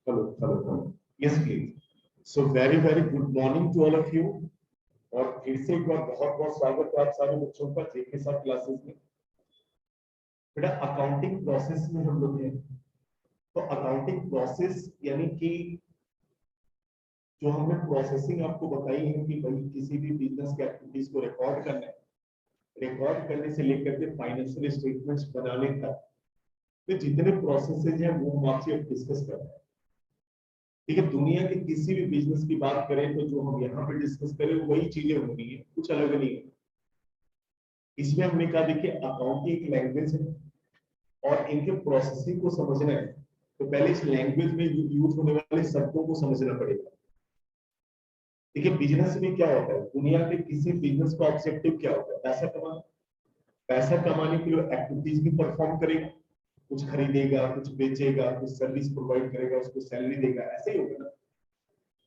Hello hello hello, yes please. So very very good morning to all of you. और फिर से एक बार बहुत बहुत स्वागत है आप सारे बच्चों का जेके साथ क्लासेस में। बेटा अकाउंटिंग प्रोसेस में हम लोग हैं, तो अकाउंटिंग प्रोसेस यानी कि जो हमने प्रोसेसिंग आपको बताई है कि भाई किसी भी बिजनेस के एक्टिविटीज को रिकॉर्ड करना है, रिकॉर्ड करने से लेकर के फाइनेंशियल स्टेटमेंट्स बनाने तक तो जितने प्रोसेसेस हैं वो हम आपसे डिस्कस कर रहे हैं। ठीक है, दुनिया के किसी भी बिजनेस की बात करें तो जो हम यहाँ पे डिस्कस करें वही चीजें होनी है, कुछ अलग नहीं है। इसमें हमने कहा देखिए अकाउंटिंग एक लैंग्वेज है और इनके प्रोसेसिंग को समझना है तो पहले इस लैंग्वेज में यूज होने वाले शब्दों को समझना पड़ेगा। देखिए बिजनेस में क्या होता है, दुनिया के किसी बिजनेस का ऑब्जेक्टिव क्या होता है? पैसा कमाना। पैसा कमाने के लिए एक्टिविटीज भी परफॉर्म करेगा, कुछ खरीदेगा, कुछ बेचेगा, कुछ सर्विस प्रोवाइड करेगा, उसको सैलरी देगा, ऐसे ही होगा ना।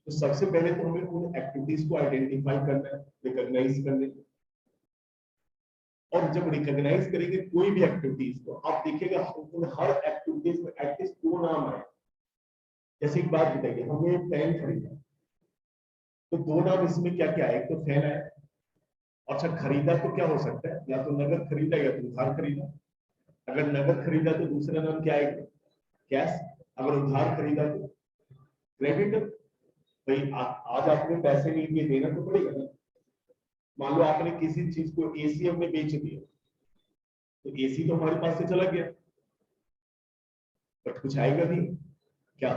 तो सबसे पहले तो हमें उन एक्टिविटीज को आइडेंटिफाई करना है, रिकॉग्नाइज करना है। और जब रिकॉग्नाइज करेंगे कोई भी एक्टिविटीज तो आप देखिएगा उन हर एक्टिविटीज में एटलीस्ट दो नाम आए। जैसे एक बात बताइए, हमने पेन खरीदा तो दो नाम इसमें क्या क्या है? एक तो फैन है। अच्छा खरीदा तो क्या हो सकता है, या तो नगद खरीदा या तो उधार खरीदा। अगर नगद खरीदा तो दूसरा नाम क्या आएगा? कैश। अगर उधार खरीदा तो क्रेडिट। भाई आज आपने पैसे लेके देना तो पड़ेगा ना। मान लो आपने किसी चीज को एसी हमने बेच दिया तो एसी तो हमारे पास से चला गया, बट कुछ आएगा भी क्या?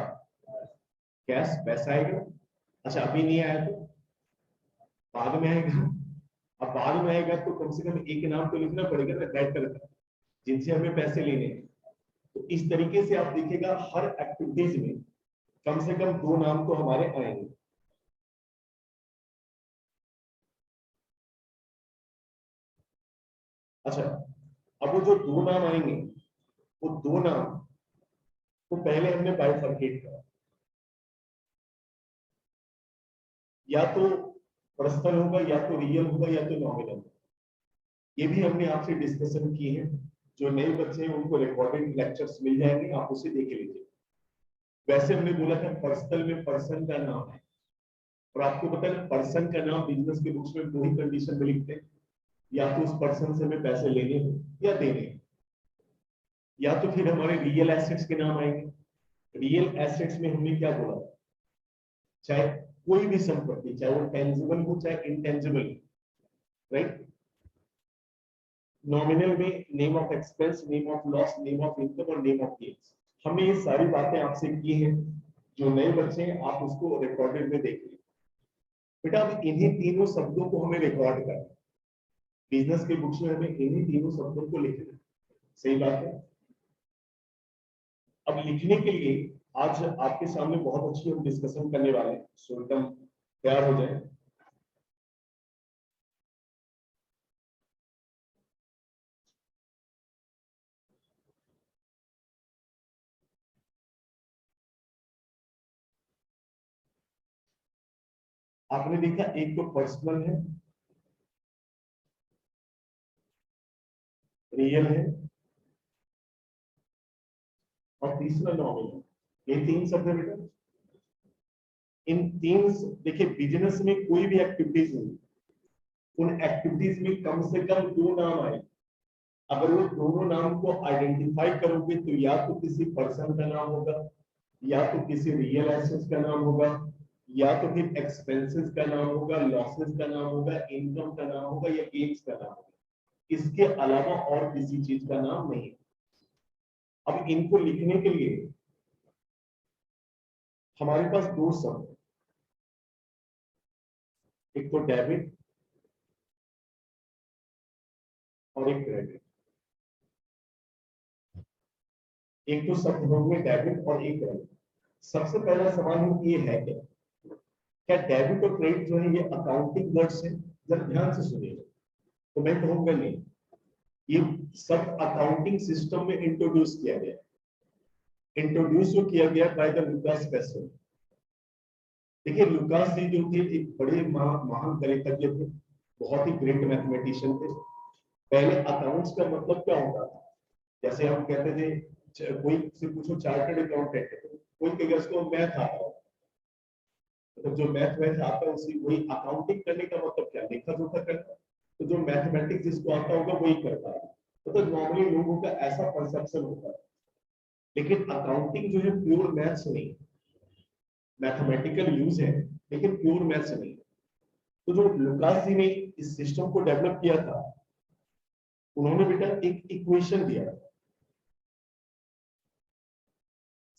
कैश, पैसा आएगा। अच्छा अभी नहीं आया तो बाद में आएगा। अब बाद में आएगा तो कम से कम एक नाम तो लिखना पड़ेगा ना डेटर का, जिनसे हमें पैसे लेने हैं। तो इस तरीके से आप देखिएगा हर एक्टिविटीज में कम से कम दो नाम तो हमारे आएंगे। अच्छा अब वो जो दो नाम आएंगे वो दो नाम तो पहले हमने बाइफरकेट करा, या तो पर्सनल होगा या तो रियल होगा या तो नॉमिनल होगा। ये भी हमने आपसे डिस्कशन की है। जो नए बच्चे हैं उनको रिकॉर्डेड लेक्चर्स मिल जाएंगे, आप उसे देख लीजिए। वैसे हमने बोला था पर्सनल में पर्सन का नाम है, और आपको पता है पर्सन का नाम बिजनेस के बुक्स में दो ही कंडीशन में लिखते हैं, या तो उस पर्सन से हमें पैसे लेने हो या देने हो, या तो फिर हमारे रियल एसेट्स के नाम आएंगे। रियल एसेट्स में हमने क्या बोला, चाहे कोई भी संपत्ति, चाहे वो टेंजिबल हो चाहे इनटेंजिबल, राइट। नॉमिनल में name of expense, name of loss, name of income और नेम ऑफ गेन्स। हमने ये सारी बातें आपसे की हैं। जो नए बच्चे हैं आप उसको रिकॉर्डेड में देख लीजिए। बेटा अब इन्हीं तीनों शब्दों को हमें रिकॉर्ड करना है, बिजनेस के बुक्स में हमें इन्हीं तीनों शब्दों को लिखना है। सही बात है। अब लिखने के लिए आज आपके सामने बहुत अच्छी हम डिस्कशन करने वाले हैं, सो एकदम तैयार हो जाए। आपने देखा एक तो पर्सनल है, रियल है और तीसरा नॉमिनल। ये तीन शब्द है बेटा। इन तीन, देखिए बिजनेस में कोई भी एक्टिविटीज नहीं, उन एक्टिविटीज में कम से कम दो नाम आए। अगर वो दोनों नाम को आइडेंटिफाई करोगे तो या तो किसी पर्सन का नाम होगा, या तो किसी रियल एसेट्स का नाम होगा, या तो फिर एक्सपेंसेस का नाम होगा, लॉसेस का नाम होगा, इनकम का नाम होगा या गेन्स का नाम होगा। इसके अलावा और किसी चीज का नाम नहीं। अब इनको लिखने के लिए हमारे पास दो शब्द, एक तो डेबिट और एक क्रेडिट। एक तो शब्द होंगे डेबिट और एक क्रेडिट। सबसे पहला सवाल ये है कि क्या डेबिट और क्रेडिट जो है ये अकाउंटिंग वर्ड्स है? जरा ध्यान से सुनिए। तो मैं कहूंगा नहीं, ये सब अकाउंटिंग सिस्टम में इंट्रोड्यूस किया गया। इंट्रोड्यूस जो किया गया बाय द लुकास पेसो। देखिए लुकास जी जो थे एक बड़े महान गणितज्ञ थे, बहुत ही ग्रेट मैथमेटिशियन थे। पहले अकाउंट्स का मतलब क्या होता था? जैसे हम कहते थे कोई से पूछो चार्टर्ड अकाउंटेंट है कोई कहेगा उसको मैथ आता है, तो जो मैथ आता है उसी वही अकाउंटिंग करने का मतलब क्या, लेखा जोखा करना। तो जो मैथमेटिक्स जिसको आता होगा वही करता है। तो नॉर्मली लोगों का ऐसा परसेप्शन होता है, लेकिन अकाउंटिंग जो है प्योर मैथ्स नहीं, मैथमेटिकल यूज है लेकिन प्योर मैथ्स नहीं। तो जो लुकास जी ने इस सिस्टम को डेवलप किया था, उन्होंने बेटा एक इक्वेशन दिया।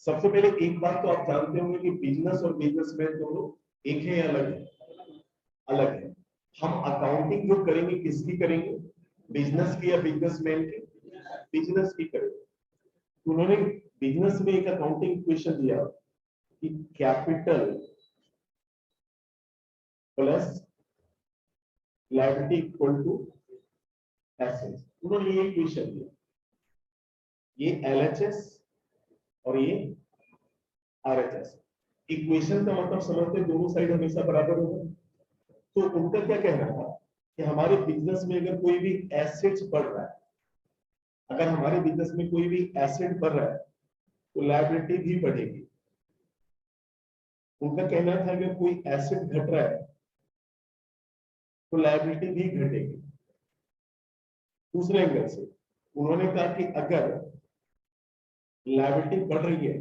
सबसे पहले एक बात तो आप जानते होंगे कि बिजनेस और बिजनेसमैन दोनों एक है या अलग है? अलग है। हम अकाउंटिंग जो करेंगे किसकी करेंगे, बिजनेस की या बिजनेसमैन की? बिजनेस की करेंगे। उन्होंने बिजनेस में एक अकाउंटिंग इक्वेशन दिया कि capital plus liability equal to assets. उन्होंने ये इक्वेशन दिया, ये एलएचएस और ये आरएचएस। इक्वेशन का मतलब समझते हैं, दोनों साइड हमेशा बराबर होगा। तो उनका क्या कहना था कि हमारे बिजनेस में अगर कोई भी एसेट्स बढ़ रहा है, अगर हमारे बिजनेस में कोई भी एसेट बढ़ रहा है तो लायबिलिटी भी बढ़ेगी। उनका कहना था अगर कोई एसेट घट रहा है तो लायबिलिटी भी घटेगी। दूसरे एंगल से उन्होंने कहा कि अगर लायबिलिटी बढ़ रही है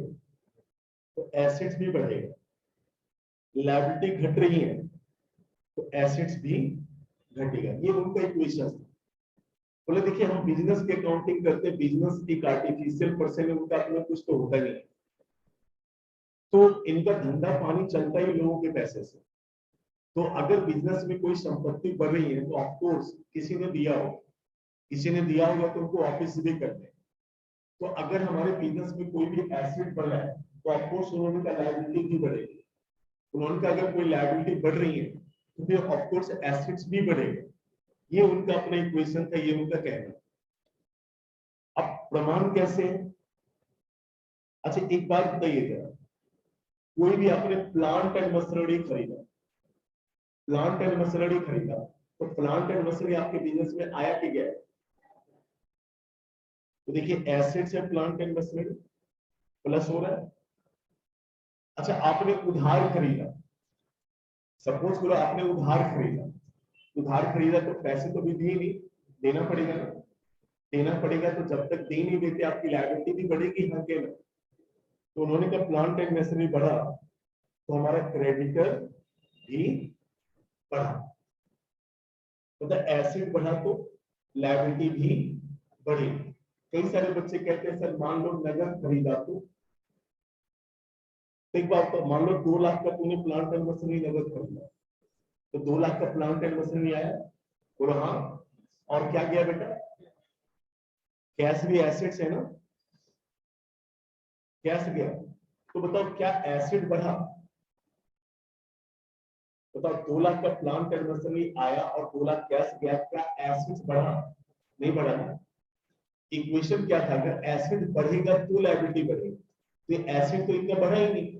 तो एसेट्स भी बढ़ेगा, लायबिलिटी घट रही है तो एसेट्स भी घटेगा। ये उनका इक्वेशन था। बोले देखिए हम बिजनेस की अकाउंटिंग करते हैं, बिजनेस एक आर्टिफिशियल पर्सन है, उनका अपना कुछ तो होता नहीं है, तो इनका धंधा पानी चलता ही लोगों के पैसे से। तो अगर बिजनेस में कोई संपत्ति बढ़ रही है तो ऑफकोर्स किसी ने दिया हो, किसी ने दिया होगा तो उनको ऑफिस भी करते हैं। तो अगर हमारे बिजनेस में कोई भी एसेट बढ़ रहा है तो ऑफकोर्स उन्होंने कहा लायबिलिटी भी बढ़ेगी। उन्होंने कहा अगर कोई लायबिलिटी बढ़ रही है तो फिर ऑफकोर्स एसेट्स भी बढ़ेंगे। ये उनका अपना इक्वेशन था, ये उनका कहना। अब प्रमाण कैसे है? अच्छा एक बात बताइए जरा, कोई भी आपने प्लांट एंड मशीनरी खरीदा, प्लांट एंड मशीनरी खरीदा, तो प्लांट एंड मशीनरी आपके बिजनेस में आया कि गया? तो देखिए एसेट्स है प्लांट एंड मशीनरी, प्लस हो रहा है। अच्छा आपने उधार खरीदा, सपोज करो आपने उधार खरीदा, उधार खरीदा तो पैसे तो भी दिए नहीं, देना पड़ेगा ना, देना पड़ेगा। तो जब तक दे नहीं देते आपकी लायबिलिटी भी बढ़ेगी, हाँ के ना। तो उन्होंने कहा प्लांट एंड मशीनरी बढ़ा तो हमारा क्रेडिटर भी बढ़ा, मतलब एसेट बढ़ा तो लायबिलिटी भी बढ़ी। कई सारे बच्चे कहते हैं सर मान लो नगद खरीदा तो, एक बात तो मान लो 2 लाख का तूने प्लांट एंड मशीनरी नगद खरीदा, तो 2 लाख का प्लांट एंड मशीनरी आया, बोलो हाँ। और क्या गया बेटा? कैश भी एसेट्स है ना, कैश गया। तो बताओ क्या एसेट बढ़ा? बताओ 2 लाख का प्लांट एंड मशीनरी आया और 2 लाख कैश गया, क्या एसेट्स बढ़ा? नहीं बढ़ा ना। इक्वेशन क्या था, अगर एसेट बढ़ेगा तो लायबिलिटी बढ़ेगी, तो एसेट तो इतना बढ़ा ही नहीं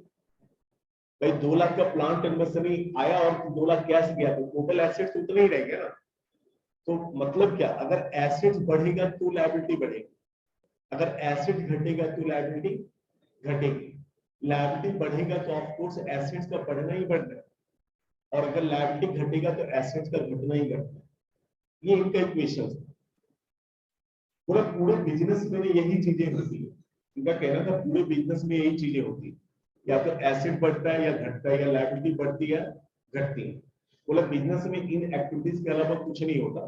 भाई। 2 लाख का प्लांट एंड मशीनरी आया और 2 लाख कैश गया, तो टोटल एसेट्स उतना ही रह गया ना। तो मतलब क्या, अगर एसेट्स बढ़ेगा तो लायबिलिटी बढ़ेगी, अगर एसेट घटेगा तो लायबिलिटी घटेगी। लायबिलिटी बढ़ेगा तो ऑफकोर्स एसेट्स का बढ़ना ही बढ़ना है, और अगर लायबिलिटी घटेगा तो एसेट्स का घटना ही घटना है। ये इनका इक्वेशन है। पूरा पूरे बिजनेस में यही चीजें होती है। इनका कहना था पूरे बिजनेस में यही चीजें होती है, या तो एसेट बढ़ता है या घटता है, या लायबिलिटी बढ़ती है घटती है। बोला बिजनेस में इन एक्टिविटीज के अलावा कुछ नहीं होता।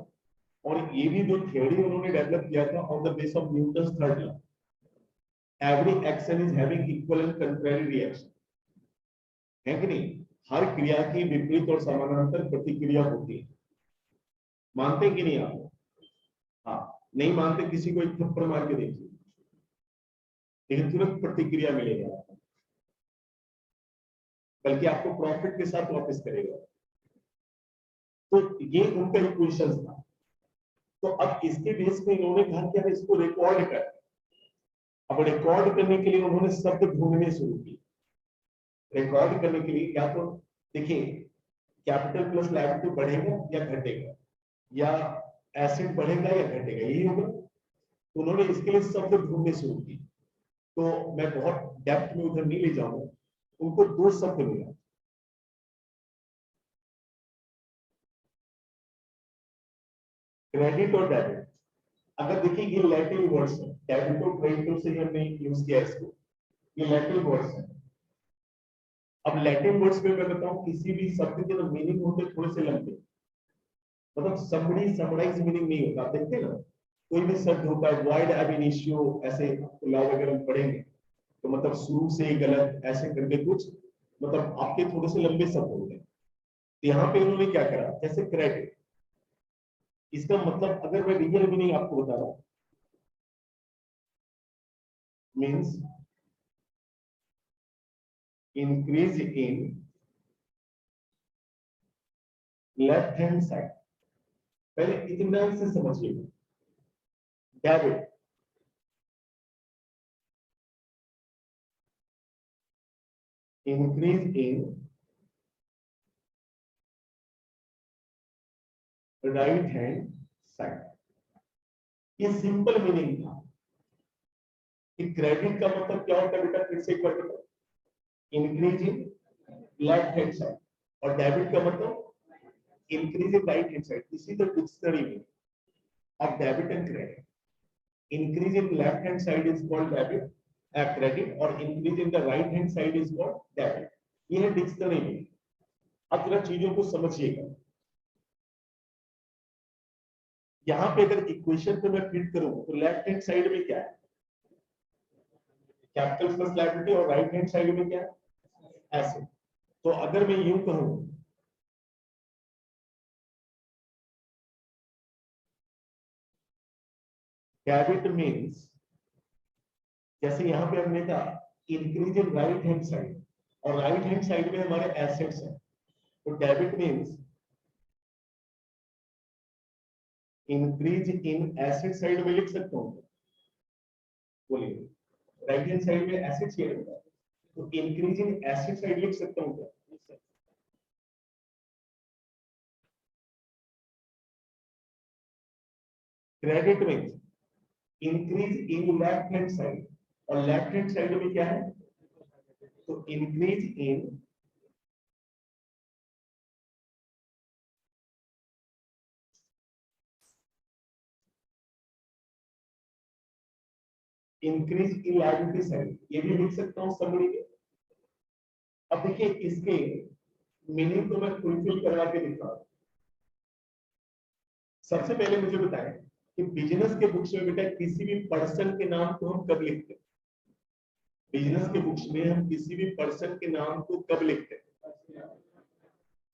और ये भी जो थ्योरी उन्होंने डेवलप किया था on the base of Newton's third law, every action is having equal and contrary reaction, है कि नहीं? हर क्रिया की विपरीत और समानांतर प्रतिक्रिया होती है। मानते कि नहीं आप? हाँ, नहीं मानते किसी को एक थप्पड़ मार के देखिए, लेकिन तुरंत प्रतिक्रिया मिलेगा आपको, बल्कि आपको प्रॉफिट के साथ वापस करेगा। तो ये उनका इक्वेशन था। तो अब इसके बेस पे इन्होंने कहा कि अब इसको रिकॉर्ड कर। अब रिकॉर्ड करने के लिए उन्होंने शब्द ढूंढने शुरू किए। रिकॉर्ड करने के लिए या तो देखिए कैपिटल प्लस लायबिलिटी बढ़ेगा या घटेगा, या एसेट बढ़ेगा या घटेगा, यही होगा। तो उन्होंने इसके लिए शब्द ढूंढने शुरू किए। तो मैं बहुत डेप्थ में उधर नहीं ले जाऊंगा। उनको दो शब्द मिला, क्रेडिट और डेबिट। अगर देखिए ये लैटिन वर्ड्स है, डेबिट और क्रेडिट से हमने यूज किया इसको, ये लैटिन वर्ड्स है। अब लैटिन वर्ड्स में मैं बताऊं, किसी भी शब्द के जो मीनिंग होते थोड़े से लंबे, मतलब समरी समराइज मीनिंग नहीं होता। देखते ना, कोई भी शब्द होता है वाइड एब इनिशियो, ऐसे लॉ वगैरह हम पढ़ेंगे तो मतलब शुरू से ही गलत ऐसे करके कुछ, मतलब आपके थोड़े से लंबे शब्द होते हैं। तो यहाँ पे उन्होंने क्या करा, जैसे क्रेडिट, इसका मतलब अगर मैं रियल मीनिंग आपको बता रहा हूं, means increase in left hand side. पहले इतना से समझिएगा, debit increase in right hand side. ये सिंपल मीनिंग था कि क्रेडिट का मतलब क्या होता है बेटा, फिर से एक बार बताओ, increase in left hand side, और डेबिट का मतलब increase in right hand side. इसी द डिक्शनरी में of debit and credit. Increase in left hand side is called debit, credit, or increase in the right hand side is called debit. ये है dictionary में। अब जरा चीजों को समझिएगा। यहाँ पे अगर इक्वेशन को मैं फिट करूं तो लेफ्ट हैंड साइड में क्या है, कैपिटल प्लस लायबिलिटी, और राइट हैंड साइड में क्या है, एसेट। तो अगर मैं यूं कहूं, डेबिट मीन्स, जैसे यहां पे हमने कहा increase in right hand side, और राइट हैंड साइड में हमारे एसेट्स हैं, तो debit means increase in asset side में लिख सकता हूं, बोलिए। राइट हैंड साइड में एसेट्स है, तो इंक्रीज इन एसेट साइड लिख सकता हूं क्या? Credit means increase in left hand side, और लेफ्ट हैंड साइड में क्या है, तो increase in increase in liability side, ये भी लिख सकता हूं समरी में। अब देखिए इसके मीनिंग को मैं फुलफिल करवा के दिखा। सबसे पहले मुझे बताएं कि बिजनेस के बुक्स में बेटा किसी भी पर्सन के नाम को हम कब लिखते हैं? बिजनेस के बुक्स में हम किसी भी पर्सन के नाम को कब लिखते हैं?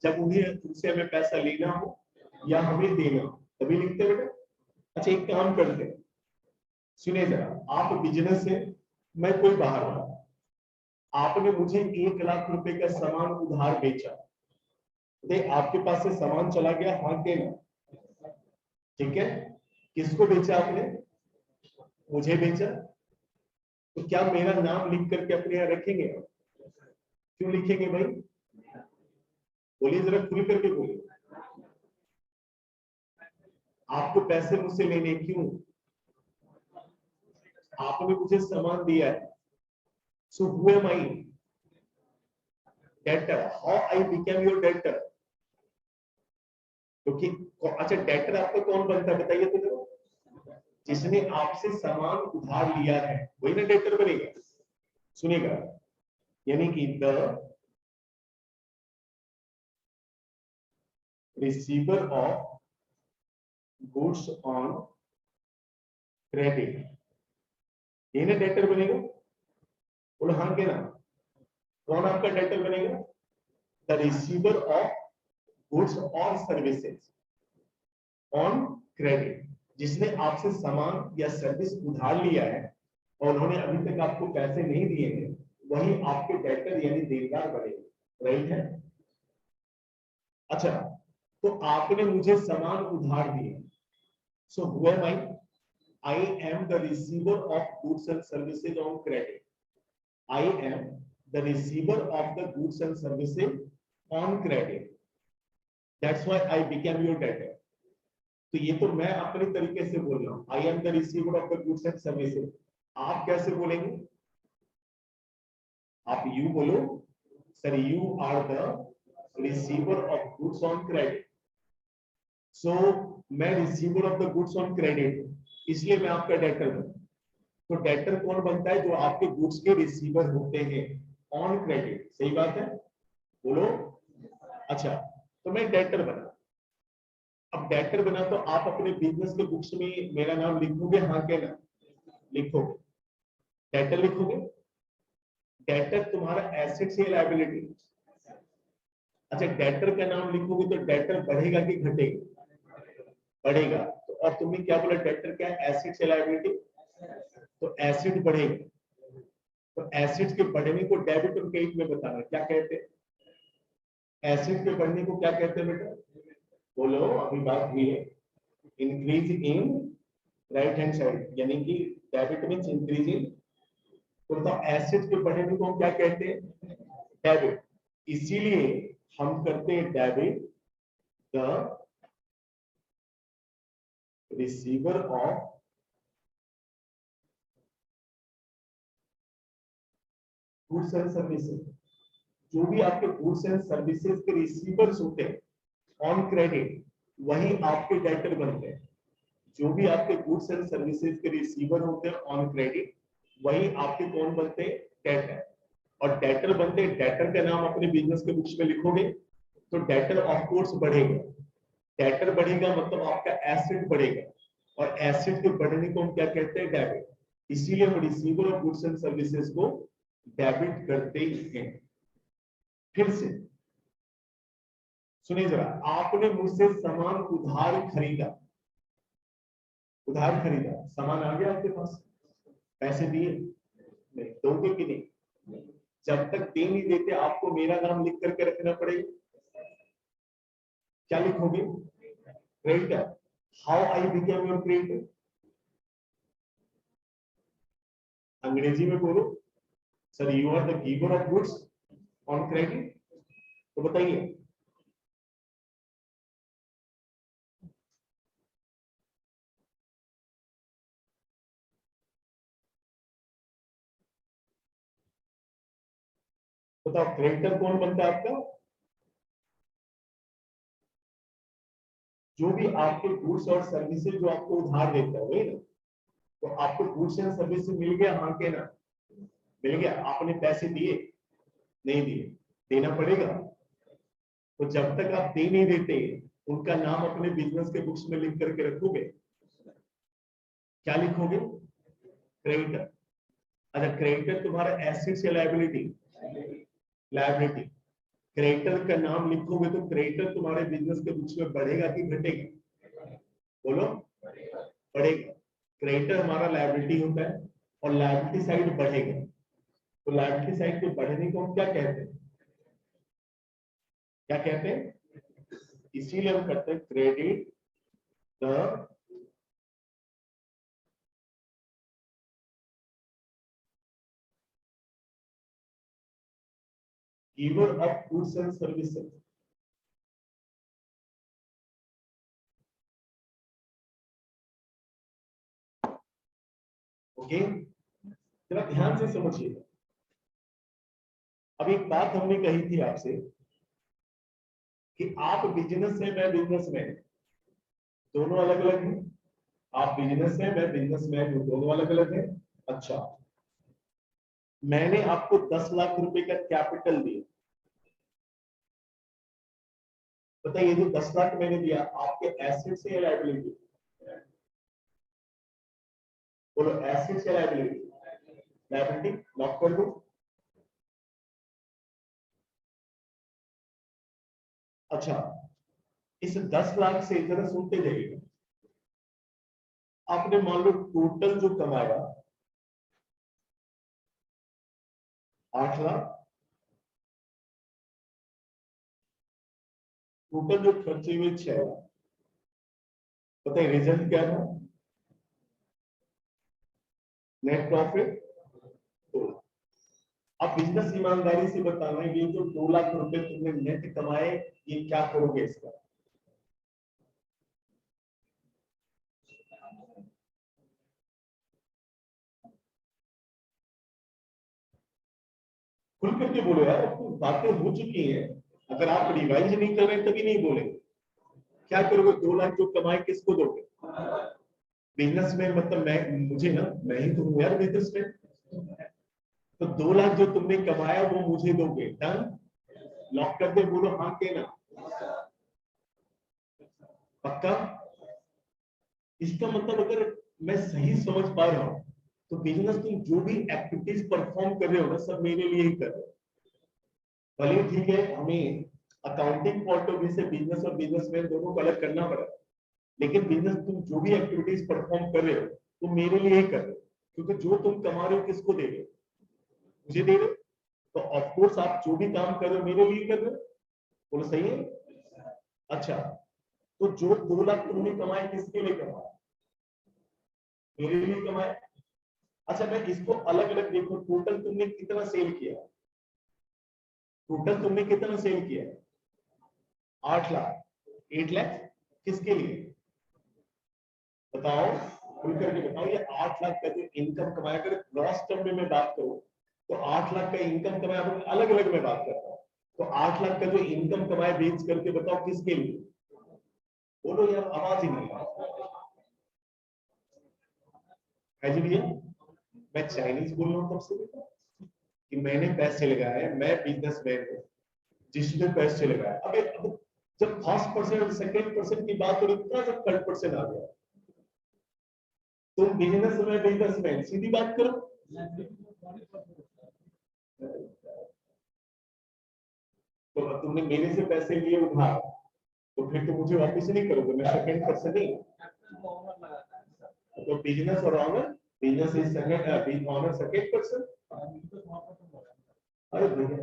जब उन्हें उनसे हमें पैसा लेना हो या हमें देना हो, तभी लिखते हैं बेटा। अच्छा एक काम करते हैं, सुनिए जरा, आप बिजनेस से, मैं कोई बाहर रहा, आपने मुझे 1 लाख रुपए का सामान उधार बेचा, तो आपके पास से सामान चला गया, हाँ के ना? ठीक है, किसको बेचा आपने? मुझे बेचा। तो क्या मेरा नाम लिख करके अपने यहाँ रखेंगे? क्यों लिखेंगे भाई? बोलिए जरा, खुल करके बोलिए। आपको पैसे मुझसे लेने क्यों? आपने मुझे सामान दिया है। So who am I? Debtor. How I became your debtor? क्योंकि अच्छा डेटर आपको कौन बनता है बताइए तो जरा। जिसने आपसे सामान उधार लिया है वही ना डेटर बनेगा। सुनिएगा, यानी कि the receiver of goods on credit, ये ना डेटर बनेगा। बोलो हाँ के ना? कौन आपका डेटर बनेगा? द रिसीवर ऑफ गुड्स और सर्विसेज ऑन क्रेडिट, जिसने आपसे सामान या सर्विस उधार लिया है और उन्होंने अभी तक आपको पैसे नहीं दिए हैं, वही आपके डेटर यानी देनदार बनेंगे। राइट है? अच्छा, तो आपने मुझे सामान उधार दिए, so who am I? I am the receiver of goods and services on credit. I am the receiver of the goods and services on credit, that's why I became your debtor. तो ये तो मैं अपने तरीके से बोल रहा हूं, I am the receiver of the goods and services. आप कैसे बोलेंगे? आप यू बोलो sir, you are the receiver of goods on credit. So मैं receiver of the goods on credit, इसलिए मैं आपका डेटर बनूं। तो डेटर कौन बनता है? जो आपके गुड्स के रिसीवर होते हैं ऑन क्रेडिट। सही बात है, बोलो। अच्छा, तो मैं डेटर बना। अब डेटर बना तो आप अपने बिजनेस के बुक्स में मेरा नाम लिखोगे, हाँ क्या ना? लिखोगे, डेटर लिखोगे। डेटर तुम्हारा एसेट्स या लायबिलिटी? अच्छा, डेटर का नाम लिखोगे तो डेटर बढ़ेगा कि घटेगा? बढ़ेगा। तो और तुमने क्या बोला, डेटर क्या है? एसेट्स या लायबिलिटी? तो एसेट बढ़ेगा। तो एसेट्स के बढ़ने को डेबिट और क्रेडिट में बताना, क्या कहते हैं? एसेट के बढ़ने को क्या कहते हैं बेटा? बोलो, अभी बात हुई है। Increase in right hand side, यानी कि डेबिट मींस इंक्रीज इन। तो बताओ, एसेट के बढ़ने को हम क्या कहते हैं? डेबिट। इसीलिए हम करते हैं debit the receiver of goods and services. जो भी आपके गुड्स एंड सर्विसेज के रिसीवर्स होते हैं ऑन क्रेडिट, वही आपके डेटर बनते हैं। जो भी आपके गुड्स एंड सर्विसेज के रिसीवर होते हैं ऑन क्रेडिट, वही आपके कौन बनते हैं? डेटर। और डेटर बनते हैं, डेटर का नाम अपने बिजनेस के बुक्स में लिखोगे तो डेटर ऑफ कोर्स बढ़ेगा। डेटर बढ़ेगा मतलब आपका एसेट बढ़ेगा, और एसेट के बढ़ने को हम क्या कहते हैं? डेबिट। इसीलिए हम receiver of goods and services को डेबिट करते हैं। फिर से सुनिए जरा, आपने मुझसे सामान उधार खरीदा, उधार खरीदा, सामान आ गया आपके पास, पैसे दिए, नहीं दोगे कि नहीं? जब तक दे नहीं देते आपको मेरा नाम लिख करके रखना पड़ेगा। क्या लिखोगे? Creditor. How I became your creditor? अंग्रेजी में बोलो sir, you are the giver of goods on credit. तो बताइए, बताओ क्रेडिटर कौन बनता है आपका? जो भी आपके गुड्स और सर्विसेज जो आपको उधार देता है, वही ना? तो आपको गुड्स एंड सर्विसेज मिल गया, हाँ के ना? मिल गया। आपने पैसे दिए? नहीं दिए, देना पड़ेगा। तो जब तक आप दे नहीं देते, उनका नाम अपने बिजनेस के बुक्स में लिख करके रखोगे। क्या लिखोगे? क्रेडिटर। अच्छा, क्रेडिटर तुम्हारा एसेट्स या लायबिलिटी? लायबिलिटी। क्रेडिटर का नाम लिखोगे तो क्रेडिटर तुम्हारे बिजनेस के बुक्स में बढ़ेगा कि घटेगा? बोलो, बढ़ेगा। क्रेडिटर हमारा लायबिलिटी होता है, और लायबिलिटी साइड बढ़ेगा। तो लायबिलिटी साइड के बढ़ने को हम क्या कहते हैं? क्या कहते हैं? इसीलिए हम करते हैं credit the giver of goods and services. Okay, जरा ध्यान से समझिए। अब एक बात हमने कही थी आपसे कि आप बिजनेस है, मैं बिजनेस मैन, दोनों अलग अलग हैं। आप बिजनेस है, मैं बिजनेस मैन हूं, दोनों अलग अलग हैं। अच्छा, मैंने आपको 10 लाख रुपए का कैपिटल दिया। बताइए, जो 10 लाख मैंने दिया, आपके एसेट से या लायबिलिटी? बोलो, एसेट से लायबिलिटी? लायबिलिटी। लॉक कर दो। अच्छा, इस 10 लाख से जरा सुनते जाइए। आपने मान लो टोटल जो कमाया 8 लाख, टोटल जो खर्चे हुए 6 लाख। बताइए रिजल्ट क्या था? Net profit 2 lakh. अब बिजनेस ईमानदारी से बताना, ये जो 2 लाख रुपए तुमने नेट कमाए, ये क्या करोगे इसका? खुल करके बोलो यार, बातें हो चुकी हैं। अगर आप रिवाइज नहीं कर रहे तभी नहीं बोले। क्या करोगे? 2 लाख जो कमाए किसको दोगे? बिजनेसमैन मतलब मुझे ना, मैं ही तो हूँ यार बिजनेसमैन। तो 2 लाख जो तुमने कमाया वो मुझे दोगे। डन? लॉक कर दे, बोलो हाँ के ना। पक्का? इसका मतलब अगर मैं सही समझ पा रहा हूं तो बिजनेस तुम जो भी एक्टिविटीज परफॉर्म कर रहे हो ना, सब मेरे लिए ही कर रहे हो। भले ठीक है, हमें अकाउंटिंग पॉइंट ऑफ व्यू से बिजनेस और बिजनेसमैन दोनों को अलग करना पड़ा, लेकिन बिजनेस तुम जो भी एक्टिविटीज परफॉर्म कर रहे हो तुम मेरे लिए ही कर रहे हो, क्योंकि जो तुम कमा रहे हो किसको दे रहे हो? मुझे दे रहे हो। तो ऑफकोर्स आप जो भी काम कर रहे हो मेरे लिए कर रहे हो। बोलो सही है? अच्छा, तो जो 2 लाख तुमने कमाए किसके लिए कमाए? मेरे लिए कमाए। अच्छा, मैं इसको अलग अलग देखो, टोटल तुमने कितना सेल किया? टोटल तुमने कितना सेल किया? 8 लाख। 8 लाख किसके लिए? बताओ, खुल करके बताओ। ये 8 लाख का जो इनकम कमाया, अगर ग्रॉस टर्म में मैं बात करूं तो 8 लाख का इनकम कमाया, अलग अलग में बात करता हूं। तो 8 लाख का जो इनकम कमाया बेच करके बताओ किसके लिए? बोलो यार, आवाज ही नहीं आ है जी भैया। मैं चाइनीज बोल रहा हूँ तब से बेटा, कि मैंने पैसे लगाए, मैं बिजनेसमैन हूँ जिसने पैसे लगाए। अब जब फर्स्ट पर्सन और सेकंड पर्सन की बात हो रही है, जब थर्ड पर्सन आ गया, तुम बिजनेस में बिजनेसमैन, सीधी बात करो। तो तुमने मेरे से पैसे लिए उधार, तो फिर तो मुझे वापस नहीं करोगे, मैं सेकंड पर्सन नहीं। तो बिजनेस और owner, business is second, owner second person. अरे भैया,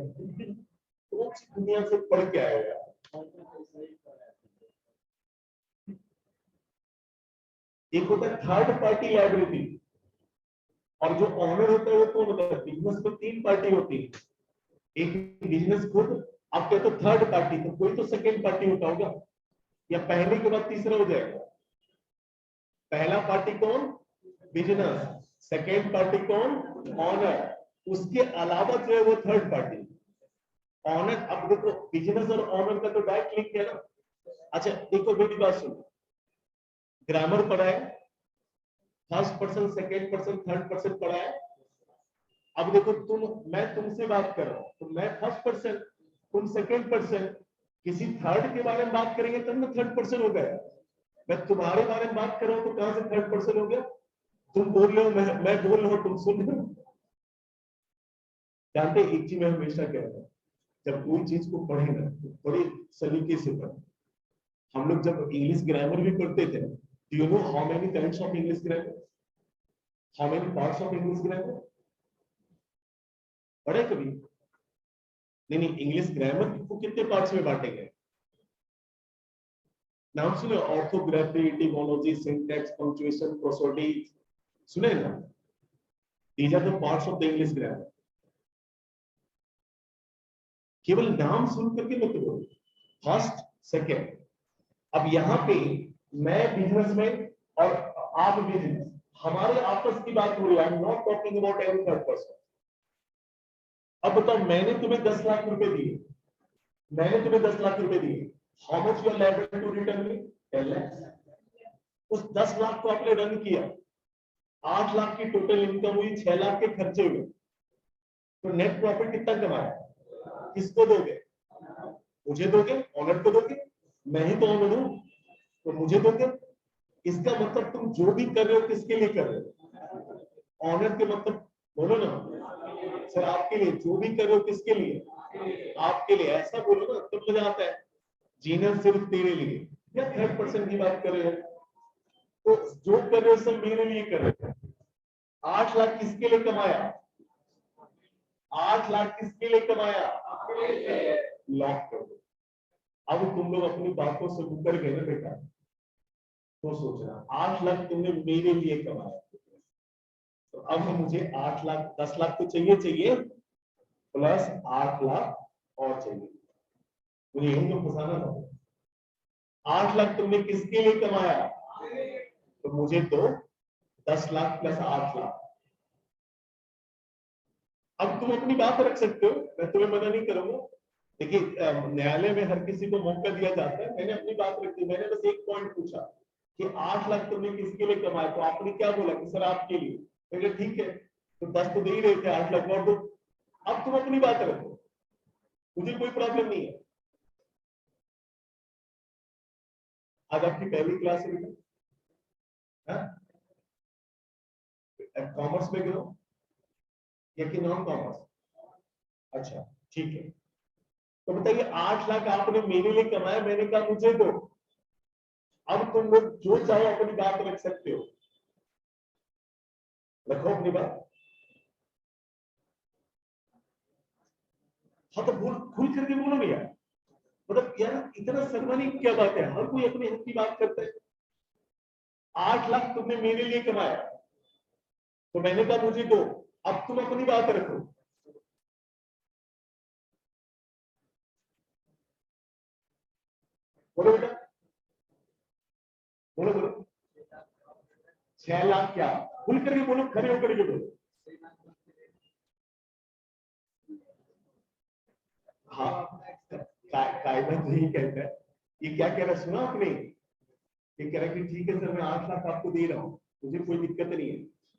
तो दुनिया से पढ़ के आएगा। एक होता है थर्ड पार्टी लायबिलिटी, और जो ऑनर होता है वो कौन होता है? बिजनेस में 3 पार्टी होती है। एक बिजनेस खुद, आप कहते हो थर्ड पार्टी, तो कोई तो सेकंड पार्टी होता होगा, या पहले के बाद तीसरा हो जाएगा? पहला पार्टी कौन? बिजनेस। सेकंड पार्टी कौन? ऑनर। उसके अलावा जो है वो थर्ड पार्टी। ऑनर, अब देखो बिजनेस और ऑनर का तो डायरेक्ट लिंक है ना। अच्छा देखो, मेरी बात सुनो, ग्रामर पढ़ा है, first person second person third person पढ़ा है। अब देखो मैं तुमसे बात कर रहा हूं तो मैं फर्स्ट पर्सन, तुम सेकंड पर्सन। किसी थर्ड के बारे में बात करेंगे तब ना थर्ड पर्सन हो गया। मैं तुम्हारे बारे में बात कर रहा हूं तो कहां से थर्ड पर्सन हो गया? तुम बोल रहे हो, मैं बोल रहा हूं, तुम सुन रहे हो। जानते एक चीज मैं हमेशा कह रहा हूं, जब कोई चीज को पढ़े ना तो बड़ी सलीके से पढ़े। हम लोग जब इंग्लिश ग्रामर भी पढ़ते थे, do you know how many types of English grammar? How many parts of English grammar? पढ़े कभी? नहीं नहीं, इंग्लिश ग्रामर को कितने पार्ट्स में बांटे गए? नाम सुने? Orthography, etymology, syntax, punctuation, prosody, सुने ना? These are the parts of the English grammar. केवल नाम सुन करके मत बोलो, फर्स्ट सेकंड। अब यहाँ पे मैं बिजनेसमैन और आप बिजनेस, हमारे आपस की बात हो रही है। I am not talking about any third person. अब बताओ, मैंने तुम्हें 10 लाख रुपए दिए, मैंने तुम्हें 10 लाख रुपए दिए, how much you are liable to return me? 10 lakh. उस 10 लाख को आपने रन किया, 8 लाख की टोटल इनकम हुई, 6 लाख के खर्चे हुए, तो नेट प्रॉफिट कितना कमाया? किसको दोगे? मुझे दोगे? ऑनर को दोगे? मैं ही तो ऑनर हूं, तो मुझे दोगे। इसका मतलब तुम जो भी कर रहे हो किसके लिए कर रहे हो? ऑनर के मतलब, बोलो ना सर, आपके लिए। जो भी कर रहे हो किसके लिए? आपके लिए। ऐसा बोलो ना तब मजा आता है। जीना सिर्फ तेरे लिए, या थर्ड पर्सन की बात कर रहे हो? तो जो कर रहे हो सब मेरे लिए कर रहे हो। 8 लाख किसके लिए कमाया? 8 लाख किसके लिए कमाया? लॉक कर दो। अब तुम लोग अपनी बातों से मुकर गए ना बेटा, तो सोचना 8 लाख तुमने मेरे लिए कमाया, तो अब मुझे 8 लाख, 10 लाख तो चाहिए चाहिए, प्लस 8 लाख और चाहिए। मुझे यही तो फंसाना था। 8 लाख तुमने किसके लिए कमाया? तो मुझे तो 10 लाख प्लस 8 लाख। अब तुम अपनी बात रख सकते हो, मैं तुम्हें मना नहीं करूंगा। देखिए न्यायालय में हर किसी को मौका दिया जाता है, मैंने अपनी बात रखी, मैंने बस एक पॉइंट पूछा कि 8 लाख तुमने किसके लिए कमाया, तो आपने क्या बोला कि सर आपके लिए। मैंने ठीक है, तो 10 तो दे ही रहे थे, 8 लाख और दो। अब तुम अपनी बात रखो, मुझे कोई प्रॉब्लम नहीं है। आज आपकी पहली क्लास है बेटा, कॉमर्स में क्यों या कि नॉन कॉमर्स? अच्छा ठीक है, तो बताइए 8 लाख आपने मेरे लिए कमाया, मैंने कहा मुझे दो। अब तुम लोग जो चाहो अपनी बात रख सकते हो, रखो अपनी बात। हाँ तो बोल, खुल करके बोलो भैया, मतलब यार इतना शर्माने की क्या बात है, हर कोई अपने हक की बात करता है। 8 लाख तुमने मेरे लिए कमाया, तो मैंने कहा मुझे दो। अब तुम अपनी बात रखो। बोलो बेटा, बोलो बोलो। 6 लाख क्या, खुल करके बोलो, खड़े होकर के बोलो। हाँ, कायदा तो यही कहता है। ये क्या कह रहा है सुना आपने, ये कह रहा है कि ठीक है सर मैं 8 लाख आपको दे रहा हूँ, मुझे कोई दिक्कत नहीं है,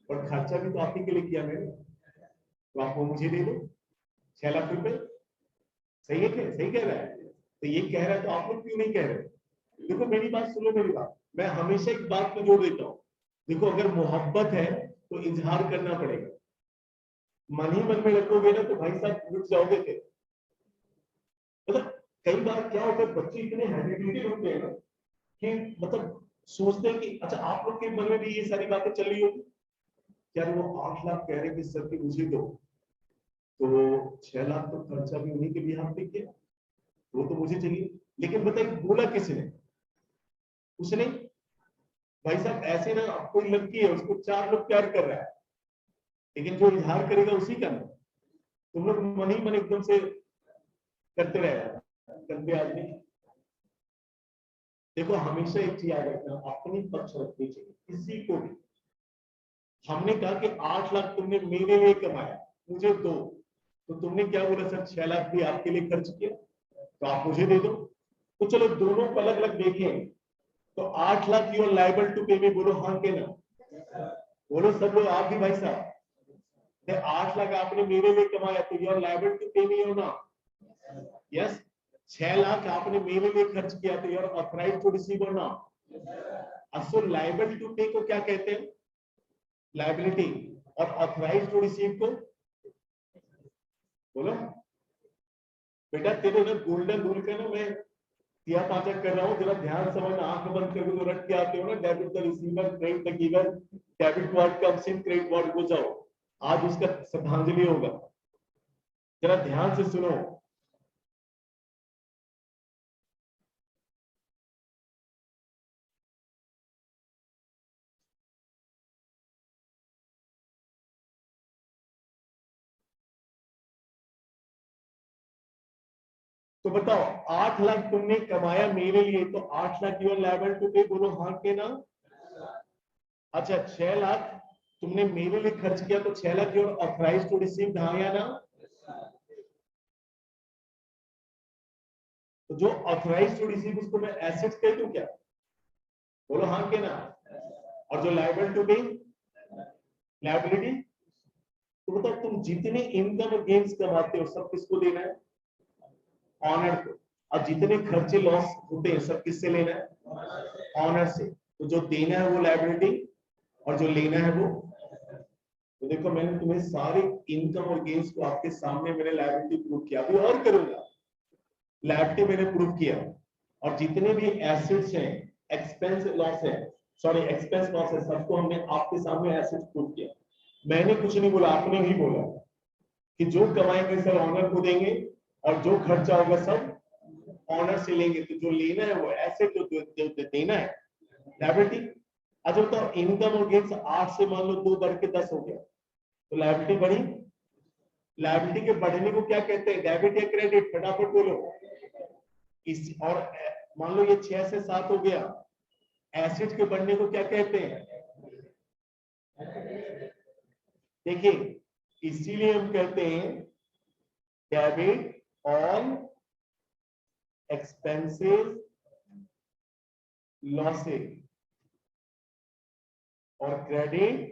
और खर्चा भी तो आप ही के लिए किया मैंने, तो आप वो मुझे दे दो 6 लाख रुपए। सही है क्या, सही कह रहा है? तो ये कह रहा है तो आप लोग क्यों नहीं कह रहे? देखो मेरी बात सुनो, मेरी बात, मैं हमेशा एक बात को जोड़ देता हूँ। देखो अगर मोहब्बत है तो इजहार करना पड़ेगा, मन ही मन में रखोगे ना तो भाई साहब रुक जाओगे फिर। मतलब कई बार क्या होता है, बच्चे इतने हेजिटेटेड होते हैं ना कि मतलब सोचते हैं कि अच्छा आप लोग के मन में भी ये सारी बातें चल रही होगी, क्या वो 8 लाख कह रहे कि सर की मुझे दो, तो 6 लाख तो खर्चा भी उन्हीं के बिहाफ पे किया, वो तो मुझे चाहिए। लेकिन बताइए बोला किसने? उसने। भाई साहब ऐसे ना, अब कोई लड़की है उसको 4 लोग प्यार कर रहा है, लेकिन जो इजहार करेगा उसी का ना। तुम लोग मन ही मन एकदम से करते रहे गंदे आदमी। देखो हमेशा एक चीज याद रखना, अपनी पक्ष रखनी चाहिए किसी को भी। हमने कहा कि 8 लाख तुमने मेरे लिए कमाया, मुझे दो, तो तुमने क्या बोला सर 6 लाख भी आपके लिए खर्च किया, तो आप मुझे दे दो। तो चलो दोनों को अलग अलग देखें, तो 8 lakh you are liable to pay me, बोलो हाँ के ना? बोलो सब लोग, आप भी भाई साहब, 8 लाख आपने मेरे लिए कमाया तो you are liable to pay मी हो ना? यस। 6 लाख आपने मेरे लिए खर्च किया तो you are authorised to receive और ना? असो लायबल टू पे को क्या कहते हैं? लायबिलिटी। और ऑथराइज्ड टू रिसीव को बोलो। बेटा तेरे ना गोल्डन रूल का ना मैं तिया पाचा कर रहा हूँ, जरा ध्यान समझना, आंख बंद करके तो रट के आते हो ना, debit the receiver, credit the giver, debit what comes in, credit what goes out. आज उसका श्रद्धांजलि होगा, जरा ध्यान से सुनो। तो बताओ 8 लाख तुमने कमाया मेरे लिए, तो 8 लाख यूर लायबल टू पे, बोलो हाँ के ना? अच्छा 6 लाख तुमने मेरे लिए खर्च किया तो 6 lakh you're authorised to receive, हाँ या ना? तो जो ऑथराइज्ड टू रिसीव उसको मैं एसेट्स कह दूं क्या? बोलो हाँ के ना? और जो लायबल टू पे, लायबिलिटी। तो बताओ तुम जितने इनकम और गेन्स कमाते हो सब किसको देना है? ऑनर को। और जितने खर्चे लॉस होते हैं सब किससे लेना है? ऑनर से। तो जो देना है वो लायबिलिटी, और जो लेना है वो। तो देखो मैंने तुम्हें सारे इनकम और गेन्स को आपके सामने मैंने लायबिलिटी प्रूव किया, अभी और करूंगा। लायबिलिटी मैंने प्रूव किया, और जितने भी एसेट्स हैं, एक्सपेंस लॉस है, सॉरी एक्सपेंस लॉस है, सबको हमने आपके सामने एसेट्स प्रूव किया। मैंने कुछ नहीं बोला, आपने ही बोला कि जो कमाएंगे सर ऑनर को देंगे, और जो खर्चा होगा सब ऑनर से लेंगे। तो जो लेना है वो एसेट, जो देना है लायबिलिटी। अच्छा बताओ इनकम और गेन्स 8 से मान लो 2 बढ़ के 10 हो गया, तो लायबिलिटी बढ़ी। लायबिलिटी के बढ़ने को क्या कहते हैं, डेबिट या क्रेडिट? फटाफट बोलो। इस और मान लो ये 6 से 7 हो गया, एसेट के बढ़ने को क्या कहते हैं? देखिए इसीलिए हम कहते हैं डेबिट ऑन एक्सपेंसेस लॉसेज और क्रेडिट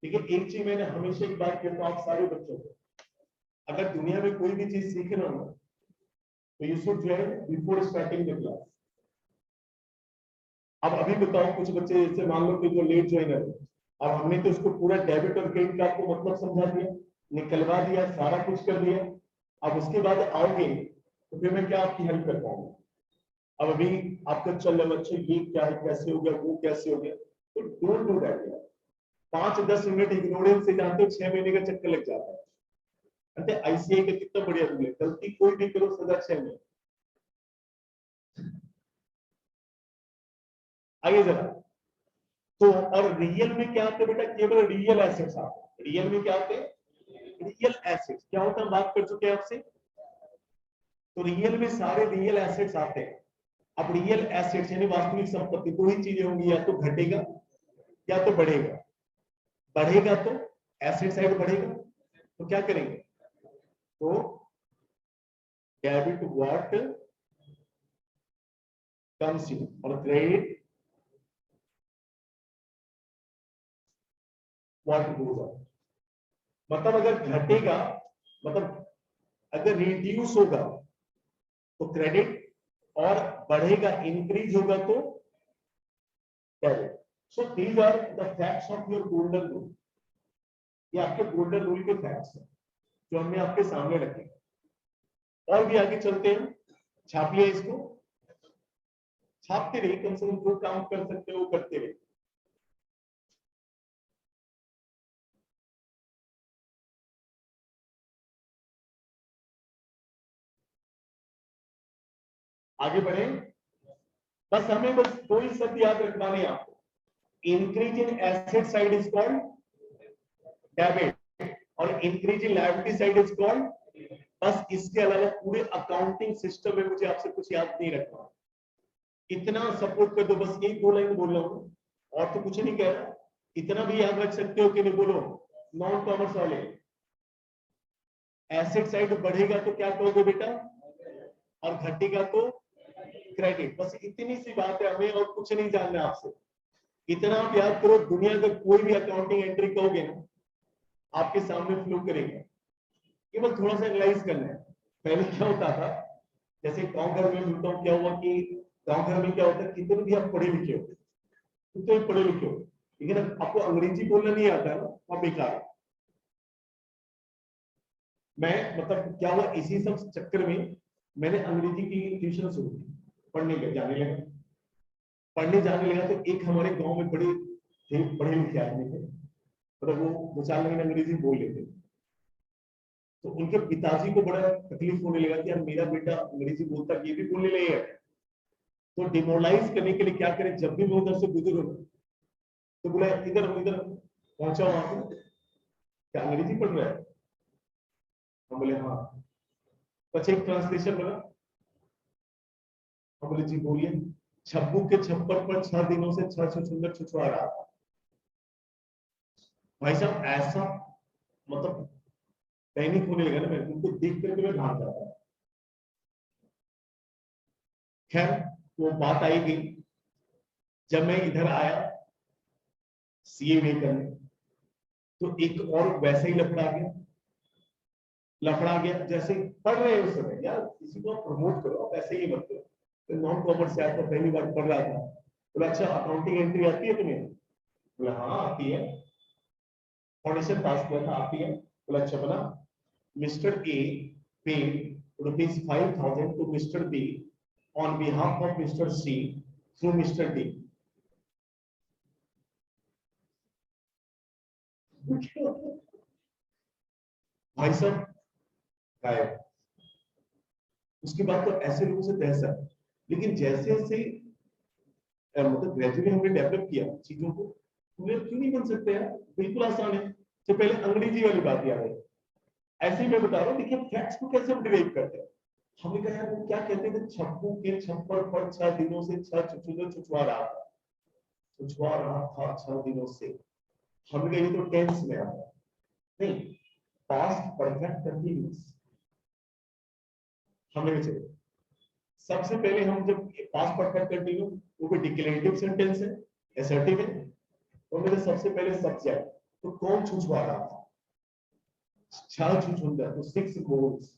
ठीक है। एक चीज मैंने हमेशा एक बात कहता हूं आप सारे बच्चों को, अगर दुनिया में कोई भी चीज सीख रहे हो तो you should join before starting the class. अब अभी बताओ कुछ बच्चे जैसे मान लो कि जो लेट ज्वाइनर है, अब हमने तो उसको पूरा डेबिट और क्रेडिट का आपको मतलब समझा दिया, निकलवा दिया, सारा कुछ कर दिया। अब उसके बाद आओगे तो फिर मैं क्या आपकी हेल्प कर पाऊंगा? अब अभी आपका चल रहा बच्चे ये क्या है, कैसे हो गया, वो कैसे हो गया, तो डोंट डू दैट यार। 5-10 मिनट इग्नोरेंस से जानते हो 6 महीने का चक्कर लग जाता है। आईसीआई का कितना बढ़िया रूल है, गलती कोई भी करो सजा 6 महीने। आइए जरा, तो और रियल में क्या आते बेटा, केवल रियल एसेट्स आते। रियल में क्या आते हैं? रियल एसेट्स क्या होता है बात कर चुके हैं आपसे। तो रियल में सारे रियल एसेट्स आते हैं। अब रियल एसेट्स यानी वास्तविक संपत्ति दो ही चीजें होंगी, या तो घटेगा या तो बढ़ेगा। बढ़ेगा तो एसेट साइड बढ़ेगा, तो क्या करेंगे, तो डेबिट व्हाट कम्स इन और क्रेडिट व्हाट गोज आउट। मतलब अगर घटेगा, मतलब अगर रिड्यूस होगा तो क्रेडिट, और बढ़ेगा इंक्रीज होगा तो debit. So these are the facts of your golden rule. ये आपके गोल्डन रूल के फैक्ट्स हैं जो हमने आपके सामने रखे। और भी आगे चलते हैं, छापिए इसको, छापते रहिए, कम से कम जो काम कर सकते हो वो करते रहिए। आगे बढ़े, बस हमें बस दो ही शब्द याद रखवाने हैं आपको। Increase in asset side is called debit और increase in liability side is called. बस इसके अलावा पूरे अकाउंटिंग सिस्टम में मुझे आपसे कुछ याद नहीं रखना। इतना सपोर्ट कर दो, बस यही 2 लाइन बोल रहा हूं और तो कुछ नहीं कह रहा। इतना भी याद रख सकते हो कि नहीं, बोलो नॉन कॉमर्स वाले। एसेट साइड बढ़ेगा तो क्या कहोगे बेटा, और घटेगा तो क्रेडिट। बस इतनी सी बात है, हमें और कुछ नहीं जानना आपसे। इतना आप याद करो, दुनिया का कोई भी अकाउंटिंग एंट्री कहोगे ना, आपके सामने फ्लो करेगा। केवल थोड़ा सा एनालाइज करना है। पहले क्या होता था, जैसे गांव घर में मिलता हूं, क्या हुआ कि गांव घर में क्या होता है, कितने भी आप पढ़े लिखे हो, कितने पढ़े लिखे हो, लेकिन आपको अंग्रेजी बोलना नहीं आता है ना, आप बेकार है। मैं मतलब क्या हुआ, इसी सब चक्कर में मैंने अंग्रेजी की ट्यूशन शुरू की, पढ़ने जाने लगा। पढ़ने जाने लगा तो एक हमारे गांव में बड़े थे, पढ़े लिखे आदमी थे, मतलब वो 2-4 महीने अंग्रेजी बोल लेते। तो उनके पिताजी को बड़ा तकलीफ होने लगा कि यार मेरा बेटा अंग्रेजी बोलता, ये भी बोलने लगेगा। तो डिमोरलाइज करने के लिए क्या करें, जब भी मैं उधर से गुजरूं तो बोला इधर इधर पहुंचा वहां पे, क्या अंग्रेजी पढ़ रहा है? हम बोले हाँ। अच्छा एक ट्रांसलेशन बना, हम बोले जी बोलिए। छब्बू के छप्पर पर 6 दिनों से 6 छुछुंदर छुछुआ रहा था। भाई साहब ऐसा मतलब पैनिक होने लगा ना, मैं उनको देख करके मैं भाग जाता। खैर वो बात आई गई, जब मैं इधर आया सीए में करने, तो एक और वैसे ही लफड़ा गया। जैसे पढ़ रहे हैं उस समय, यार किसी को प्रमोट करो, आप ऐसे ही मत करो। तो नॉन कॉमर्स से आता, पहली बार पढ़ रहा था। बोला अच्छा अकाउंटिंग एंट्री आती है तुम्हें? बोला हाँ आती है, फाउंडेशन पास किया था, आती है। बोला अच्छा बना, mister A paid ₹5,000 to Mr. B on behalf of Mr. C through Mr. D. भाई साहब गायब। उसके बाद तो ऐसे लोगों से तहसा, लेकिन जैसे जैसे मतलब ग्रेजुअली हमने डेवलप किया चीजों को, तुम्हें क्यों नहीं बन सकते यार, बिल्कुल आसान है। तो पहले अंग्रेजी वाली बात याद है, ऐसे ही मैं बता रहा हूँ, देखिए फैक्ट्स को कैसे हम डिराइव करते हैं। हमने कहा यार वो क्या कहते थे, छप्पू के छप्पर पर 6 दिनों से 6 चुचुले छुछवा रहा था, छुछवा रहा था 6 दिनों से। हमने कहा ये तो टेंस में आता है, नहीं, पास्ट परफेक्ट कंटिन्यूअस। हमने चले सबसे पहले हम जब पास्ट परफेक्ट कंटिन्यू वो कोई डिक्लेरेटिव सेंटेंस है, असर्टिव है, तो मेरे सबसे पहले सब्जेक्ट, तो कौन छुछवा रहा था, 6 छुछुंदर, तो 6 मोल्स,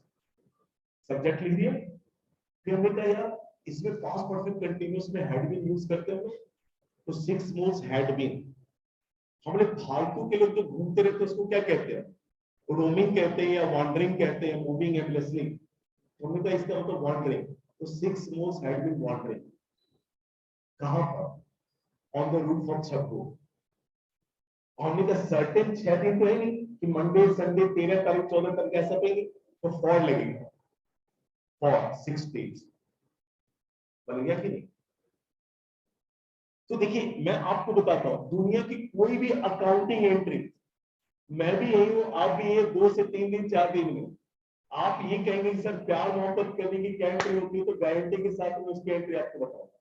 सब्जेक्ट लिख दिया। फिर हमने कहा यार इसमें पास्ट परफेक्ट कंटिन्यूअस में हैड बीन यूज करते हैं, तो 6 मोल्स हैड बीन। हमने फालतू के लोग जो घूमते रहते हैं उसको क्या कहते हैं, रोमिंग कहते हैं या वॉन्डरिंग कहते हैं, मूविंग एमलेसली, तो हमने कहा इसका मतलब वॉन्डरिंग, तो 6 मोल्स हैड बीन वॉन्डरिंग। कहां पर, ऑन द रूट ऑफ छप्पू। हमने कहा सर्टेन 6 दिन तो है नहीं कि मंडे संडे 13 तारीख 14 तारीख ऐसा पेंगे, तो फॉर लगेगा, फॉर 6 डेज। बन गया कि नहीं। तो देखिए मैं आपको बताता हूं, दुनिया की कोई भी अकाउंटिंग एंट्री, मैं भी यही हूं, आप भी ये 2 से 3 दिन 4 दिन में आप ये कहेंगे सर प्यार मोहब्बत करने की क्या एंट्री होती है, तो गारंटी के साथ मैं उसकी एंट्री आपको बताऊंगा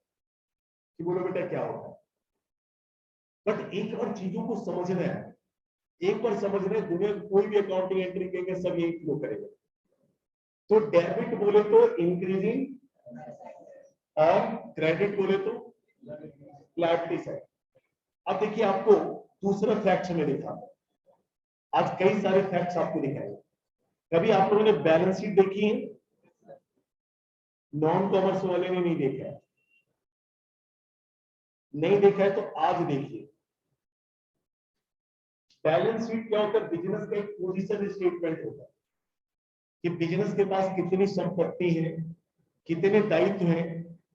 कि बोलो बेटा क्या होता है। बट एक बार चीजों को समझना है, एक बार समझ रहे, दुनिया की कोई भी अकाउंटिंग एंट्री कहेंगे सब यही फ्लो करेगा। तो डेबिट बोले तो इंक्रीजिंग, और क्रेडिट बोले तो लायबिलिटी साइड। अब देखिए आपको दूसरा फैक्ट में दिखा, आज कई सारे फैक्ट्स आपको दिखाएंगे। कभी आप लोगों ने बैलेंस शीट देखी है, नॉन कॉमर्स वाले ने नहीं देखा है, नहीं देखा है तो आज देखिए। बैलेंस शीट क्या होता है, बिजनेस का एक पोजीशन स्टेटमेंट होता है कि बिजनेस के पास कितनी संपत्ति है, कितने दायित्व हैं।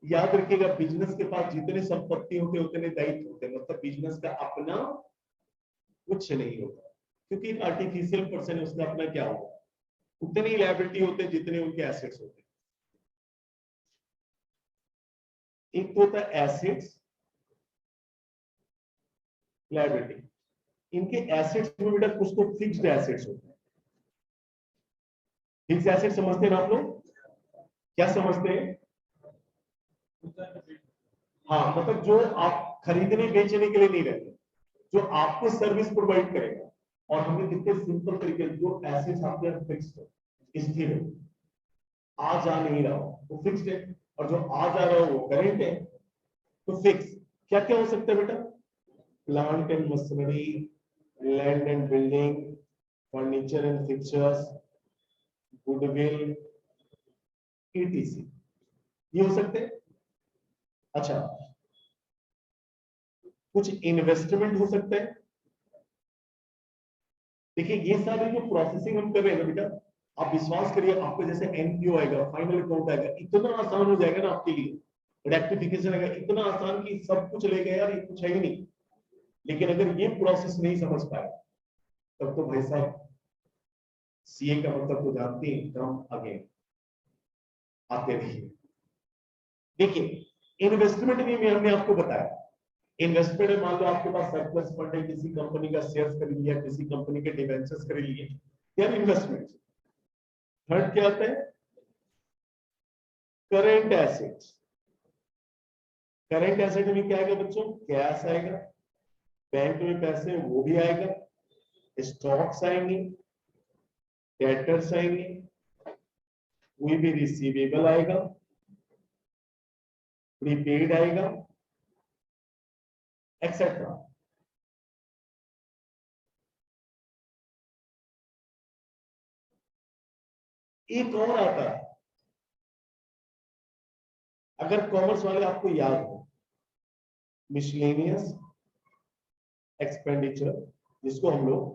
याद रखिएगा बिजनेस के पास जितने संपत्ति होते हैं उतने दायित्व होते हैं, मतलब बिजनेस का अपना कुछ नहीं होता, क्योंकि एक आर्टिफिशियल पर्सन है, उसका अपना क्या होगा, उतनी ही लायबिलिटी होते हैं जितने उनके एसेट्स होते हैं। एक तो होता है एसेट्स, लायबिलिटी। इनके एसेट्स में बेटा कुछ तो फिक्स्ड एसेट्स होते हैं। फिक्स्ड एसेट समझते हैं ना आप लोग, क्या समझते हैं, हाँ मतलब जो आप खरीदने बेचने के लिए नहीं रहते, जो आपको सर्विस प्रोवाइड करेगा। और हमें कितने सिंपल तरीके, जो एसेट्स आपके फिक्स्ड है, स्थिर है, आ जा नहीं रहा हो वो फिक्स्ड है, और जो आ जा रहा हो वो करेंट है, तो फिक्स। क्या क्या हो सकता है बेटा, plant and machinery, land and building, furniture and fixtures, goodwill, etc, ये हो सकते हैं। अच्छा, कुछ इन्वेस्टमेंट हो सकता है। देखिए ये सारे जो प्रोसेसिंग हम कर रहे हैं ना बेटा, आप विश्वास करिए, आपको जैसे एनपीओ आएगा, फाइनल अकाउंट आएगा, इतना आसान हो जाएगा ना आपके लिए, रेक्टिफिकेशन आएगा इतना आसान कि सब कुछ ले गए यार, ये कुछ है ही नहीं। लेकिन अगर ये प्रोसेस नहीं समझ पाए तब तो भाई साहब, सीए का मतलब तो जानते हैं, काम आगे आते रहिए। देखिए इन्वेस्टमेंट भी मैं हमने आपको बताया, इन्वेस्टमेंट में मान लो आपके पास सरप्लस फंड है, किसी कंपनी का शेयर्स खरीद लिया, किसी कंपनी के डिबेंचर्स खरीद लिए, क्या इन्वेस्टमेंट। थर्ड क्या आता है, करेंट एसेट्स। करेंट एसेट में क्या आएगा बच्चों, कैश आएगा, बैंक में पैसे वो भी आएगा, स्टॉक्स आएंगे, डेटर्स आएंगे, कोई भी रिसीवेबल आएगा, प्रीपेड आएगा, एक्सेट्रा। एक और आता है, अगर कॉमर्स वाले आपको याद हो, मिसलेनियस एक्सपेंडिचर, जिसको हम लोग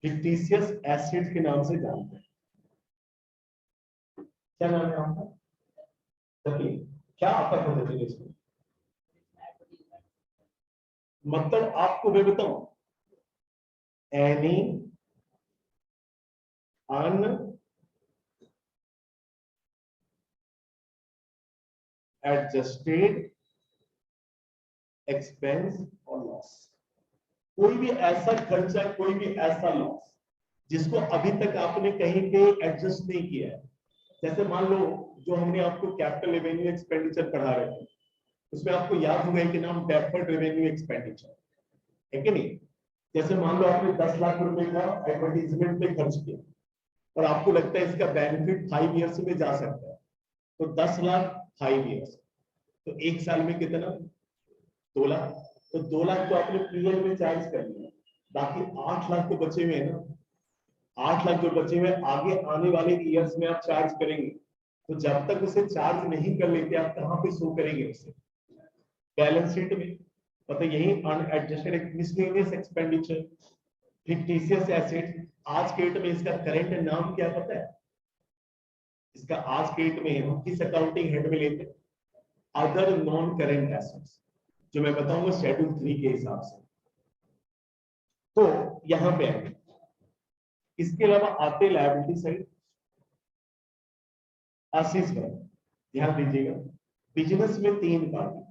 फिक्टिशियस एसेट के नाम से जानते हैं। क्या नाम है आपका, सचिन, क्या आता है सचिन इसमें, मतलब आपको मैं बताऊं, एनी अन एडजस्टेड एक्सपेंस और लॉस, कोई भी ऐसा खर्चा, कोई भी ऐसा लॉस जिसको अभी तक आपने कहीं पे एडजस्ट नहीं किया है। जैसे मान लो जो हमने आपको कैपिटल रेवेन्यू एक्सपेंडिचर पढ़ा रहे थे, उसमें आपको याद होगा कि नाम डेफर्ड रेवेन्यू एक्सपेंडिचर है कि नहीं। जैसे मान लो आपने 10 लाख रुपए का एडवर्टीजमेंट पे खर्च किया और आपको लगता है इसका बेनिफिट 5 इयर्स में जा सकता है, तो 10 लाख 5 इयर्स, तो एक साल में कितना 2 लाख। तो 2 लाख तो आपने पीएल में चार्ज कर लिया, बाकी 8 लाख तो बचे हुए हैं ना। 8 लाख जो बचे हुए आगे आने वाले ईयर्स में आप चार्ज करेंगे, तो जब तक उसे चार्ज नहीं कर लेते आप कहां पे शो करेंगे उसे, बैलेंस शीट में। मतलब यही unadjusted miscellaneous expenditure, fictitious asset. आज के डेट में इसका करंट नाम क्या पता है? इसका आज के डेट में हम किस अकाउंटिंग हेड में लेते हैं? अदर नॉन करेंट एसेट्स, जो मैं बताऊंगा शेड्यूल 3 के हिसाब से। तो यहां पे आएंगे। इसके अलावा आते लायबिलिटी साइड। आशीष भाई ध्यान दीजिएगा, बिजनेस में 3 पार्टी।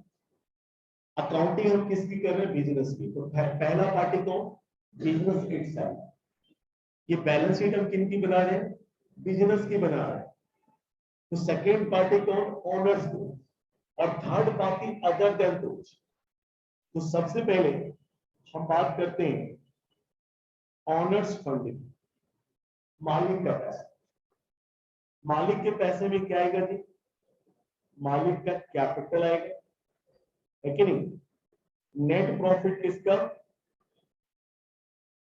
अकाउंटिंग हम किसकी कर रहे हैं? बिजनेस की। तो पहला पार्टी कौन? Business itself. ये बैलेंस शीट हम किन की बना रहे हैं? बिजनेस की बना रहे हैं। तो सेकेंड पार्टी कौन? Owners group. और third party other than those. तो सबसे पहले हम बात करते हैं ओनर्स फंडिंग, मालिक का पैसा। मालिक के पैसे में क्या आएगा जी? मालिक का कैपिटल आएगा, है कि नहीं। नेट प्रॉफिट किसका?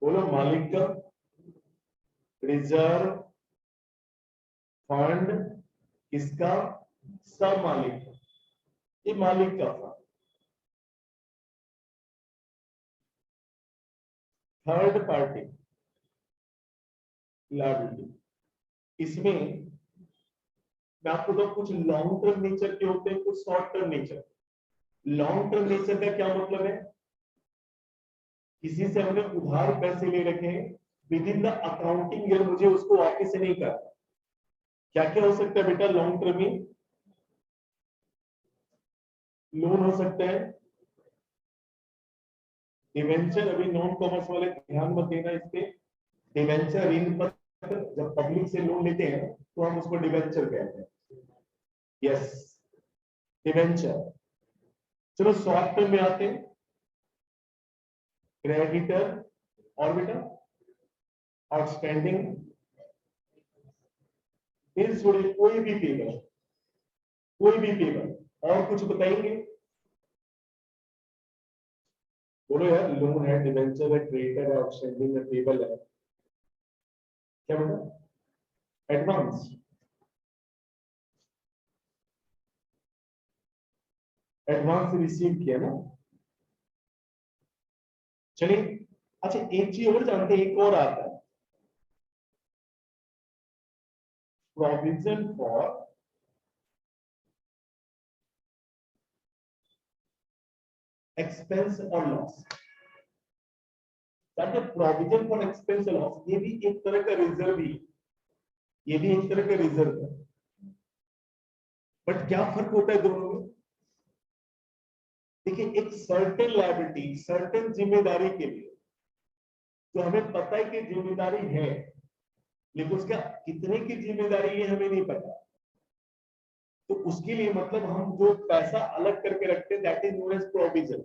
बोलो, मालिक का। रिजर्व फंड किसका? सब मालिक का। ये मालिक का फंड। Third party liability. इसमें मैं आपको तो कुछ लॉन्ग टर्म नेचर के होते हैं, कुछ short term nature. Long term nature का क्या मतलब है? किसी से हमने उधार पैसे ले रखे हैं, with in the accounting year मुझे उसको वापस नहीं करना। क्या क्या हो सकता है बेटा लॉन्ग टर्म में? लोन हो सकता है, डिवेंचर। अभी नॉन कॉमर्स वाले ध्यान मत देना इस पे। डिवेंचर ऋण पत्र, जब पब्लिक से लोन लेते हैं तो हम उसको डिवेंचर कहते हैं। Yes, debenture. चलो शॉर्ट टर्म में आते हैं। क्रेडिटर और बेटा आउटस्टैंडिंग बिल छोड़िए, कोई भी पेपर, कोई भी पेपर। और कुछ बताएंगे? बोलो यार, लोन है, डिवेंचर है, क्रेडिटर है, आउटस्टैंडिंग है, पेबल है, क्या बेटा? एडवांस। एडवांस रिसीव किया ना। चलिए, अच्छा एक चीज और जानते हैं, एक और आता है, प्रोविजन फॉर एक्सपेंस और लॉस। प्रोविजन फॉर एक्सपेंस और लॉस, ये भी एक तरह का रिजर्व ही, ये भी एक तरह का रिजर्व है। बट क्या फर्क होता है दोनों में? देखिए, एक सर्टेन लायबिलिटी, सर्टेन जिम्मेदारी के लिए, तो हमें पता है कि जिम्मेदारी है, लेकिन उसका कितने की जिम्मेदारी है हमें नहीं पता। तो उसके लिए मतलब हम जो पैसा अलग करके रखते हैं, that is known as provision.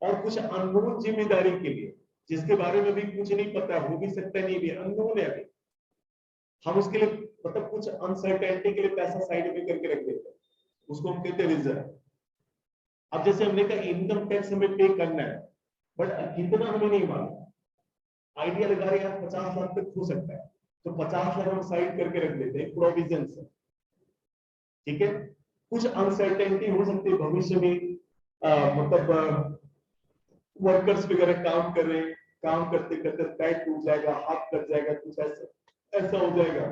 और कुछ अननोन जिम्मेदारी के लिए, जिसके बारे में भी कुछ नहीं पता, हो भी सकता नहीं भी, अननोन है अभी, हम उसके लिए मतलब कुछ अनसर्टेनिटी के लिए पैसा साइड में करके रख देते हैं, उसको हम कहते हैं रिजर्व। अब जैसे हमने कहा इनकम टैक्स हमें पे करना है, बट कितना हमें नहीं मालूम। आइडिया लगा रहे हैं 50 लाख तक हो सकता है, तो 50 लाख हम साइड करके रख देते हैं प्रोविजन से, ठीक है। कुछ अनसर्टेनिटी हो सकती है भविष्य में, मतलब वर्कर्स वगैरह काम कर रहे हैं, काम करते करते पैर टूट जाएगा, हाथ कट जाएगा, कुछ ऐसा ऐसा हो जाएगा,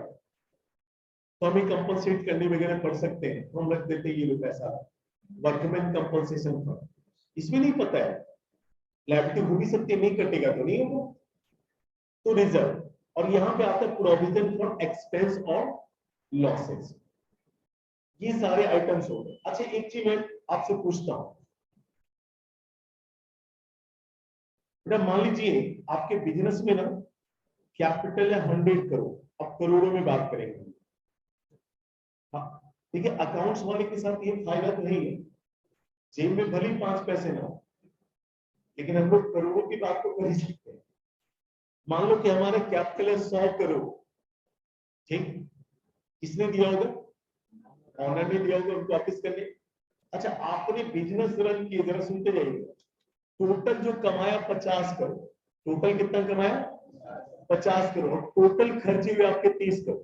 तो हमें कंपनसेट करने वगैरह पड़ सकते हैं, तो हम रख देते हैं ये पैसा वर्कमैन कंपनसेशन फंड। इसमें नहीं पता है, लायबिलिटी हो भी सकती है, नहीं कटेगा तो नहीं होगा, तो रिजर्व। और यहां पे आता है प्रोविजन फॉर एक्सपेंस और लॉसेस। ये सारे आइटम्स हो गए। अच्छा एक चीज मैं आपसे पूछता हूं बेटा, मान लीजिए आपके बिजनेस में ना कैपिटल है 100 करोड़, अब करोड़ों में बात करेंगे। हाँ देखिए, अकाउंट्स वाले के साथ ये फायदा तो नहीं है, जेब में भले 5 पैसे ना हो, लेकिन हम लोग करोड़ों की बात तो कर ही सकते हैं। मान लो कि हमारा कैपिटल है 100 करोड़, ठीक, किसने दिया होगा? ऑनर ने दिया होगा उनको वापिस करने। अच्छा, आपने बिजनेस रन किए, जरा सुनते जाइए। टोटल जो कमाया 50 करोड़, टोटल कितना कमाया? 50 करोड़। टोटल खर्चे हुए आपके 30 करोड़।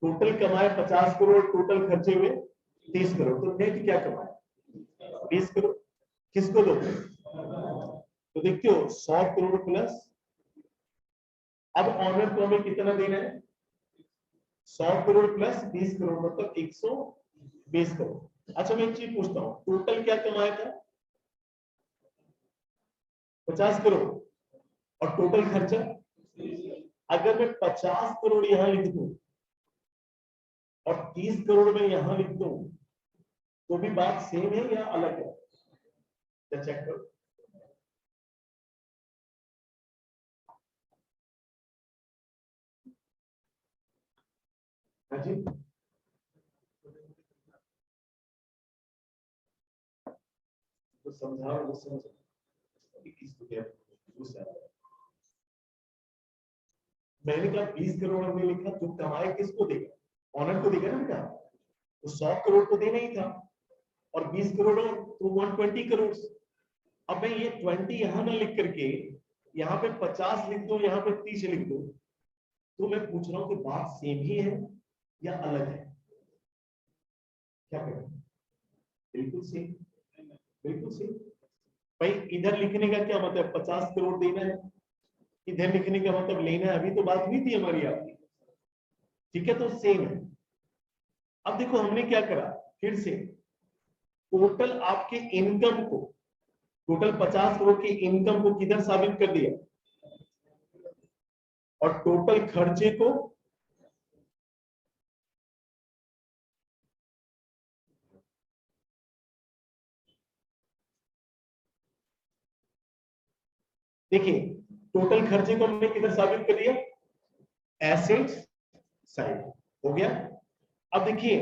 टोटल कमाया 50 करोड़, टोटल खर्चे हुए 30 करोड़, तो नेट क्या कमाया? 20 करोड़। किसको दो? तो देखते हो 100 करोड़ प्लस, अब ऑनर को हमें कितना देना है? 100 करोड़ प्लस 20 करोड़, मतलब 120 करोड़। अच्छा, मैं एक चीज पूछता हूँ, टोटल क्या कमाया था? 50 करोड़, और टोटल खर्चा? अगर मैं 50 करोड़ यहां लिख दूं और 30 करोड़ में यहां लिख दूं, तो भी बात सेम है या अलग है? तो चेक करो। हाँ जी, तो समझाओ, वो समझ मैंने कहा 20 करोड़ हमने लिखा, जो कमाए किसको देगा? ऑनर को देगा ना बेटा। तो 100 करोड़ तो देना ही था, और 20 करोड़ तो 120 करोड़। अब मैं ये 20 यहां ना लिख करके यहाँ पे 50 लिख दो, यहाँ पे 30 लिख दो, तो मैं पूछ रहा हूं कि बात सेम ही है या अलग है? क्या करें? बिल्कुल सेम, बिल्कुल सेम। भाई इधर लिखने का क्या मतलब? 50 करोड़ देना है, इधर लिखने का मतलब लेना है। अभी तो बात हुई थी हमारी आपकी, ठीक है, तो सेम है। अब देखो हमने क्या करा, फिर से टोटल आपके इनकम को, टोटल 50 करोड़ की इनकम को किधर साबित कर दिया, और टोटल खर्चे को देखिए, टोटल खर्चे को हमने किधर साबित कर दिया? एसेट्स साइड, हो गया। अब देखिए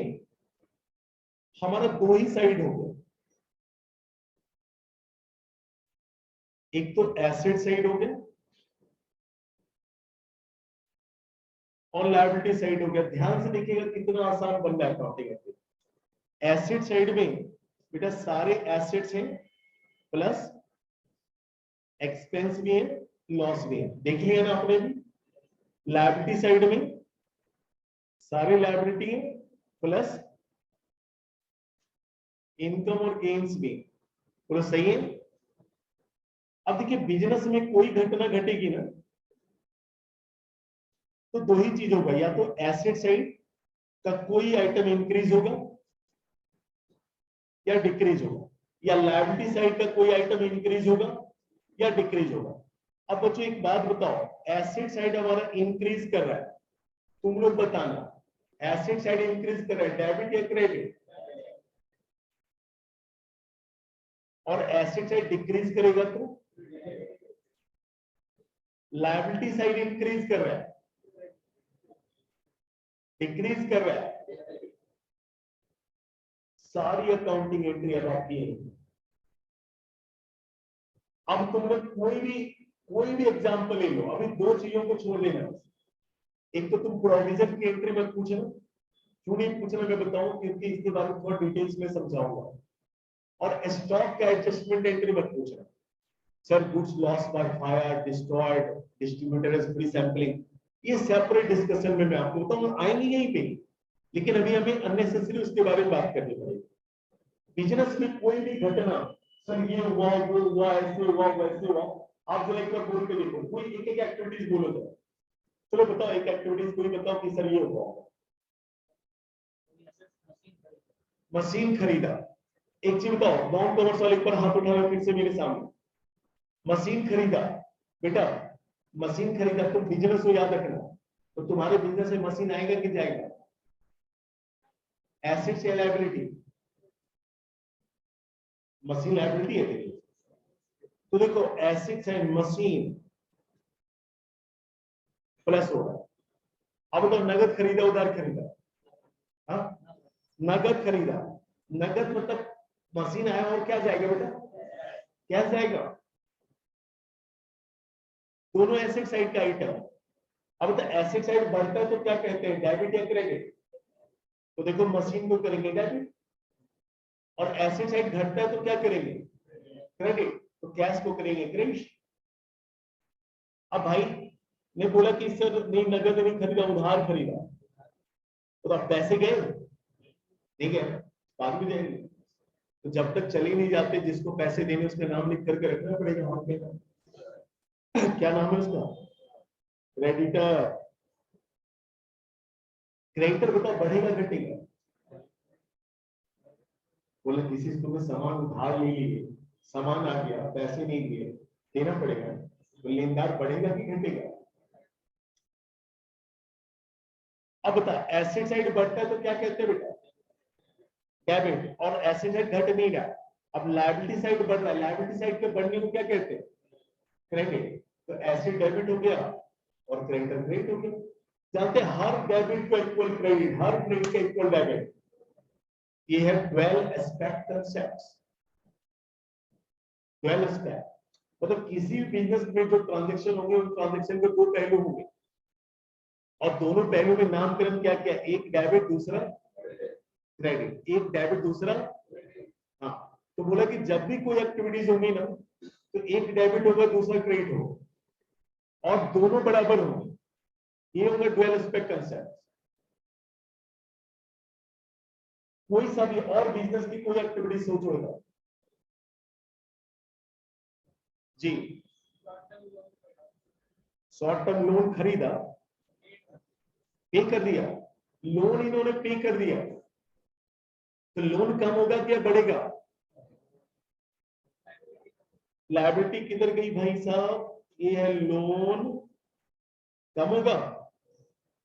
हमारा दो ही साइड हो गया, एक तो एसेट साइड हो गया और लायबिलिटी साइड हो गया। ध्यान से देखिएगा कितना आसान बन रहा है अकाउंटिंग। एसेट साइड में बेटा सारे एसेट्स हैं, प्लस एक्सपेंस भी है, लॉस भी है, देखिएगा ना आपने भी। लायबिलिटी साइड में सारे लायबिलिटी है, प्लस इनकम और गेन्स भी, पूरा सही है। अब देखिए बिजनेस में कोई घटना घटेगी ना, तो दो ही चीज होगा, या तो एसेट साइड का कोई आइटम इंक्रीज होगा या डिक्रीज होगा, या लायबिलिटी साइड का कोई आइटम इंक्रीज होगा या डिक्रीज होगा। अब बच्चों एक बात बताओ, एसेट साइड हमारा इंक्रीज कर रहा है, तुम लोग बताना एसेट साइड इंक्रीज कर रहा है डेबिट या क्रेडिट? और एसेट साइड डिक्रीज करेगा तो लायबिलिटी साइड इंक्रीज कर रहा है, डिक्रीज कर रहा है। सारी अकाउंटिंग एंट्री अब आपकी है। अब तुम लोग कोई भी एग्जांपल ले लो, अभी दो चीजों को छोड़ देना। एक तो तुम प्रोविजन की एंट्री मत पूछना, क्यों नहीं पूछना मैं बताऊं, क्योंकि इसके बारे में थोड़ा डिटेल्स में समझाऊंगा। और स्टॉक का एडजस्टमेंट एंट्री मत पूछना, sir goods loss by fire, destroyed, distributor is pre sampling, ये सेपरेट डिस्कशन में मैं आपको बताऊंगा, आएंगे यहीं पे। लेकिन अभी हमें अननेसेसरी उसके बारे में बात करनी पड़ेगी। बिजनेस में कोई भी घटना, सर ये हुआ वो हुआ ऐसे हुआ वैसे हुआ, आप जरा एक बार बोल के देखो, कोई एक एक एक्टिविटीज बोलो तो। चलो बताओ एक एक्टिविटीज कोई बताओ कि सर ये हुआ। मशीन खरीदा, एक चीज बताओ, नॉन कॉमर्स वाले ऊपर हाथ उठा रहे फिर से मेरे सामने। मशीन खरीदा बेटा, मशीन खरीदा, तुम बिजनेस को याद रखना, तो तुम्हारे बिजनेस में मशीन आएगा कि जाएगा? एसेट्स या लायबिलिटी? मशीन लायबिलिटी है तेरी। तो देखो एसेट्स एंड मशीन, प्लस हो रहा है। अब तो नगद खरीदा उधार खरीदा? हाँ, नगद खरीदा। नगद मतलब मशीन आया और क्या जाएगा बेटा? क्या जाएगा? दोनों एसेट साइड का आइटम। अब तो एसेट साइड बढ़ता है तो क्या कहते हैं, डेबिट या क्रेडिट? तो देखो मशीन को करेंगे डेबिट, और एसेट साइड घटता है तो क्या करेंगे, क्रेडिट, तो कैश को करेंगे क्रेडिट। अब भाई ने बोला कि सर नहीं नगद नहीं खरीदा उधार खरीदा, तो अब पैसे गए नहीं गए, बाद में जाएंगे। तो जब तक चले नहीं जाते जिसको पैसे देने उसका नाम लिख करके रखना पड़ेगा वहां पे। क्या नाम है उसका? क्रेडिटर। क्रेडिटर बताओ बढ़ेगा घटेगा? बोले किसी से तुमने सामान उधार ले लिए, सामान आ गया पैसे नहीं दिए, देना पड़ेगा, तो लेनदार बढ़ेगा कि घटेगा? अब बता, एसेट साइड बढ़ता है तो क्या कहते हैं बेटा, डेबिट, और एसेट साइड घट नहीं रहा, अब लायबिलिटी साइड बढ़ रहा है, लायबिलिटी साइड के बढ़ने को क्या कहते हैं, क्रेडिट। तो एसेट डेबिट हो गया और क्रेडिटर क्रेडिट हो गया। जानते हैं हर डेबिट का इक्वल क्रेडिट, हर क्रेडिट का इक्वल डेबिट। ये है 12 एस्पेक्ट कंसेप्ट्स। 12 एस्पेक्ट मतलब किसी भी बिजनेस में जो ट्रांजैक्शन होंगे उन ट्रांजैक्शन के दो पहलू होंगे, और दोनों पहलू में नामकरण क्या क्या, एक डेबिट दूसरा क्रेडिट, एक डेबिट दूसरा। हाँ, तो बोला कि जब भी कोई एक्टिविटीज होंगी ना तो एक डेबिट होगा दूसरा क्रेडिट होगा, और दोनों बराबर होंगे, ये होंगे 12 एस्पेक्ट कंसेप्ट। कोई सा भी और बिजनेस की कोई एक्टिविटी सोचो जी। शॉर्ट टर्म लोन खरीदा, पे कर दिया, लोन इन्होंने पे कर दिया, तो लोन कम होगा क्या बढ़ेगा? लायबिलिटी किधर गई भाई साहब, ये है लोन, कम होगा,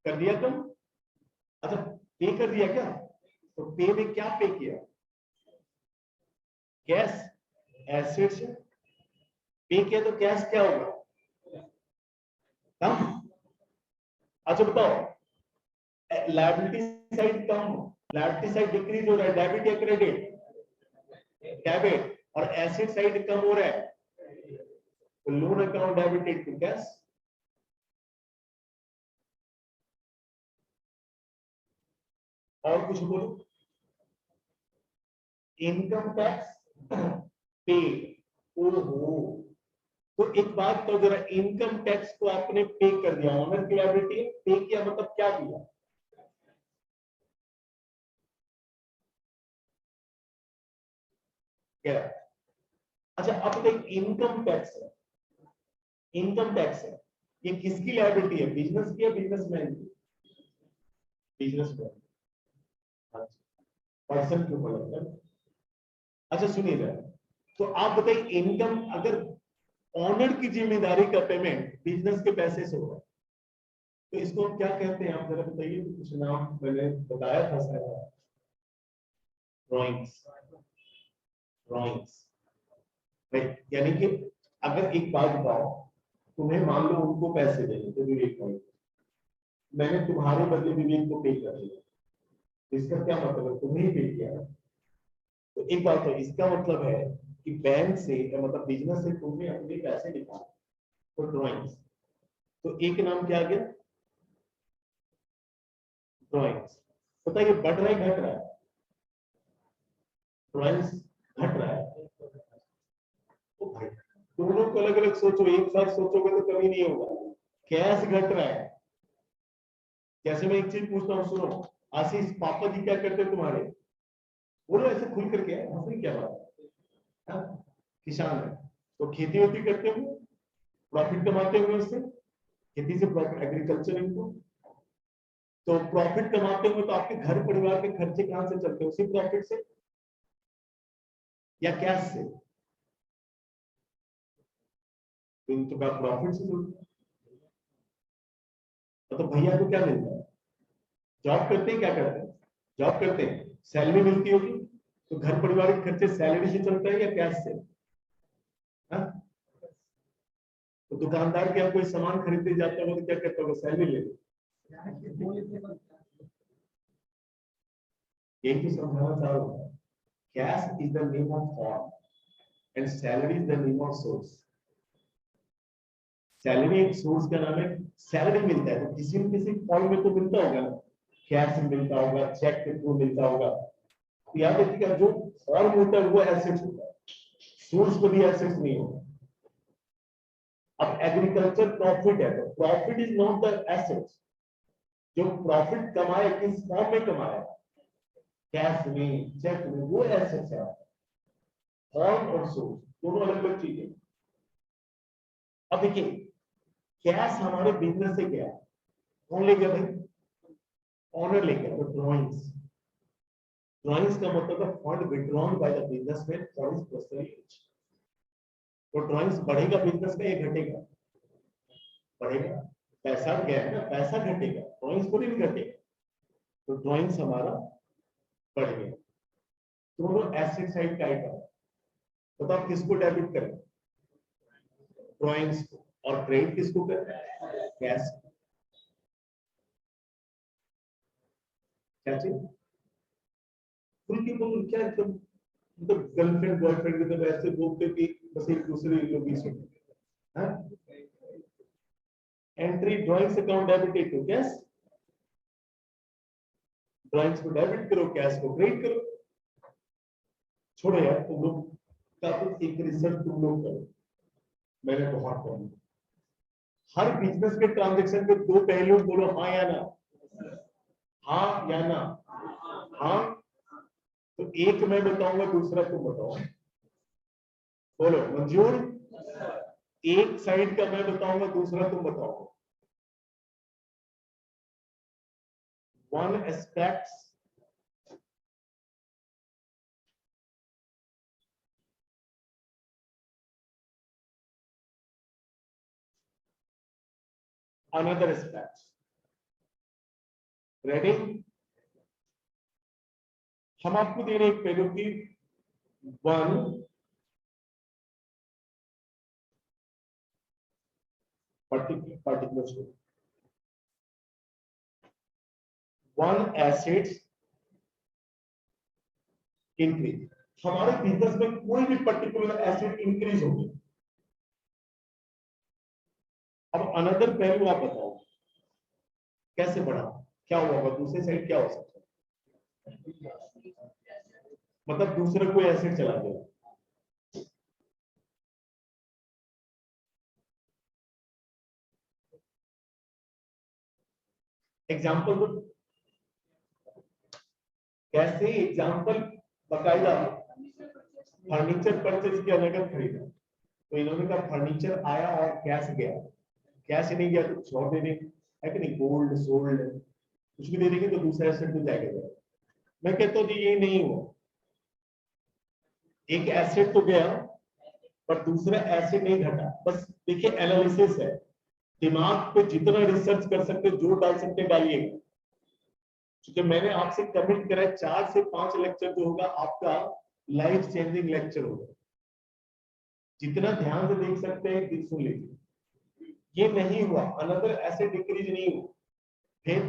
कर दिया कम। अच्छा पे कर दिया क्या, तो पे में क्या पे किया, कैश, एसेट से पे किया तो कैश क्या होगा, कम। अच्छा बताओ लायबिलिटी साइड कम, लायबिलिटी साइड डिक्रीज हो रहा है, डेबिट या क्रेडिट, डेबिट, और एसेट साइड कम हो रहा है, तो loan account debited to cash. और कुछ बोलो, इनकम टैक्स पे, ओहो, तो एक बात तो जरा, इनकम टैक्स को आपने पे कर दिया, ऑनर की लायबिलिटी पे किया, मतलब क्या किया, क्या? अच्छा अब देख, इनकम टैक्स है, इनकम टैक्स है, ये किसकी लायबिलिटी है, बिजनेस की या बिजनेसमैन की, बिजनेसमैन, पर्सन के ऊपर लगता है। अच्छा सुनिएगा, तो आप बताइए इनकम, अगर ऑनर की जिम्मेदारी का पेमेंट बिजनेस के पैसे से होगा तो इसको हम क्या कहते हैं, आप जरा बताइए। तो कुछ नाम मैंने बताया था शायद, ड्रॉइंग्स, ड्रॉइंग्स, यानी कि अगर एक बात बताओ, तुम्हें मान लो उनको पैसे देने तो विवेक भाई, मैंने तुम्हारे बदले विवेक को पे कर दिया, इसका क्या मतलब है, तुम्हें ही पे किया ना। तो एक बात है, इसका मतलब है कि बैंक से मतलब बिजनेस से तुमने अपने पैसे निकाले, तो ड्रॉइंग्स, तो एक नाम क्या आ गया, ड्रॉइंग्स। बताइए बढ़ रहा है घट रहा है, ड्रॉइंग्स घट रहा है, तो भाई दोनों को अलग अलग सोचो, एक साथ सोचोगे तो कभी नहीं होगा। कैश घट रहा है, जैसे मैं एक चीज पूछता हूँ सुनो, आशीष पापा जी क्या करते हैं तुम्हारे, बोलो ऐसे खुल करके, हंसी क्या बात है? हाँ? किसान है, तो खेती वेती करते हो, प्रॉफिट कमाते होंगे उससे, खेती से प्रॉफिट, एग्रीकल्चर इनको, तो प्रॉफिट कमाते होंगे तो आपके घर परिवार के खर्चे कहां से चलते हैं, उसी प्रॉफिट से या कैश से, तो इनको प्रॉफिट से जुड़ते हैं। तो भैया को क्या मिलता है, जॉब करते हैं, क्या करते हैं, जॉब करते हैं, सैलरी मिलती होगी, तो घर परिवार के खर्चे सैलरी से चलता है या कैश से, हाँ? तो दुकानदार के यहाँ कोई सामान खरीदने जाता होगा तो क्या कहता होगा, सैलरी ले लो। यही तो समझाना चाह रहा हूँ। Cash is the name of form and salary is the name of source. Salary एक सोर्स का नाम है, सैलरी मिलता है तो किसी न किसी फॉर्म में तो मिलता होगा ना, कैश में मिलता होगा, चेक के थ्रू मिलता होगा। तो याद रखिएगा जो फॉर्म होता है वो एसेट होता है, सोर्स को भी एसेट नहीं होगा। अब एग्रीकल्चर प्रॉफिट है तो profit is not the asset. जो प्रॉफिट कमाए किस फॉर्म में कमाया, कैश में, चेक में, वो एसेट है। फॉर्म और सोर्स दोनों अलग अलग चीजें। अब देखिए कैश हमारे बिजनेस से गया, कौन ले गया भाई, ऑनर ले गया। तो ड्रॉइंग्स, ड्रॉइंग्स का मतलब है fund withdrawn by the businessman for his personal use. तो ड्रॉइंग्स बढ़ेगा बिजनेस का या घटेगा, बढ़ेगा। पैसा गया है ना, पैसा घटेगा, ड्रॉइंग्स को नहीं घटेगा। तो ड्रॉइंग्स हमारा बढ़ गया। दोनों एसेट साइड का आइटम। बताओ किसको डेबिट करें, ड्रॉइंग्स को, और क्रेडिट किसको करें, कैश। क्या चीज खुल के बोलो, क्या एकदम मतलब गर्लफ्रेंड बॉयफ्रेंड की तरह ऐसे बोलते कि बस एक दूसरे लोग ही सुन। Entry drawings account debit to cash, drawings को डेबिट करो, कैश को क्रेडिट करो। छोड़ो यार तुम लोग का तो एक रिसर्च तुम लोग करो, मैंने बहुत पढ़ा। हर बिजनेस के ट्रांजैक्शन के दो पहलू, बोलो हाँ या ना, हाँ या ना। हाँ तो एक मैं बताऊंगा, दूसरा तुम बताओ। बोलो मंजूर, एक साइड का मैं बताऊंगा, दूसरा तुम बताओ। One aspects another aspect. Ready? हम आपको दे रहे एक पहलू की one particular story. One assets increase. हमारे बिजनेस में कोई भी पर्टिकुलर एसेट इंक्रीज होगी। अब अनदर पहलू आप बताओ कैसे बढ़ा, क्या होगा, दूसरे साइड क्या हो सकता है, मतलब दूसरा कोई एसेट चला गया। एग्जाम्पल दो, कैसे एग्जाम्पल, बकायदा फर्नीचर परचेज किया जाएगा, खरीदा। तो इन्होंने कहा फर्नीचर आया और कैश गया, कैश नहीं गया तो कुछ और दे देंगे, है कि नहीं, गोल्ड सोल्ड कुछ भी दे देंगे तो दूसरा एसेट मिल जाएगा। मैं कहता हूँ जी ये नहीं हुआ, एक एसेट तो गया पर दूसरा एसेट नहीं घटा। बस देखिए एनालिसिस है, दिमाग पे जितना रिसर्च कर सकते, जोर डाल सकते डालिएगा। क्योंकि मैंने आपसे कमिट करा है 4 से 5 लेक्चर जो होगा आपका लाइफ चेंजिंग लेक्चर होगा। जितना ध्यान से देख सकते हैं दिल सुन लीजिए। ये नहीं हुआ, अनदर एसेट इंक्रीज नहीं हुआ, फिर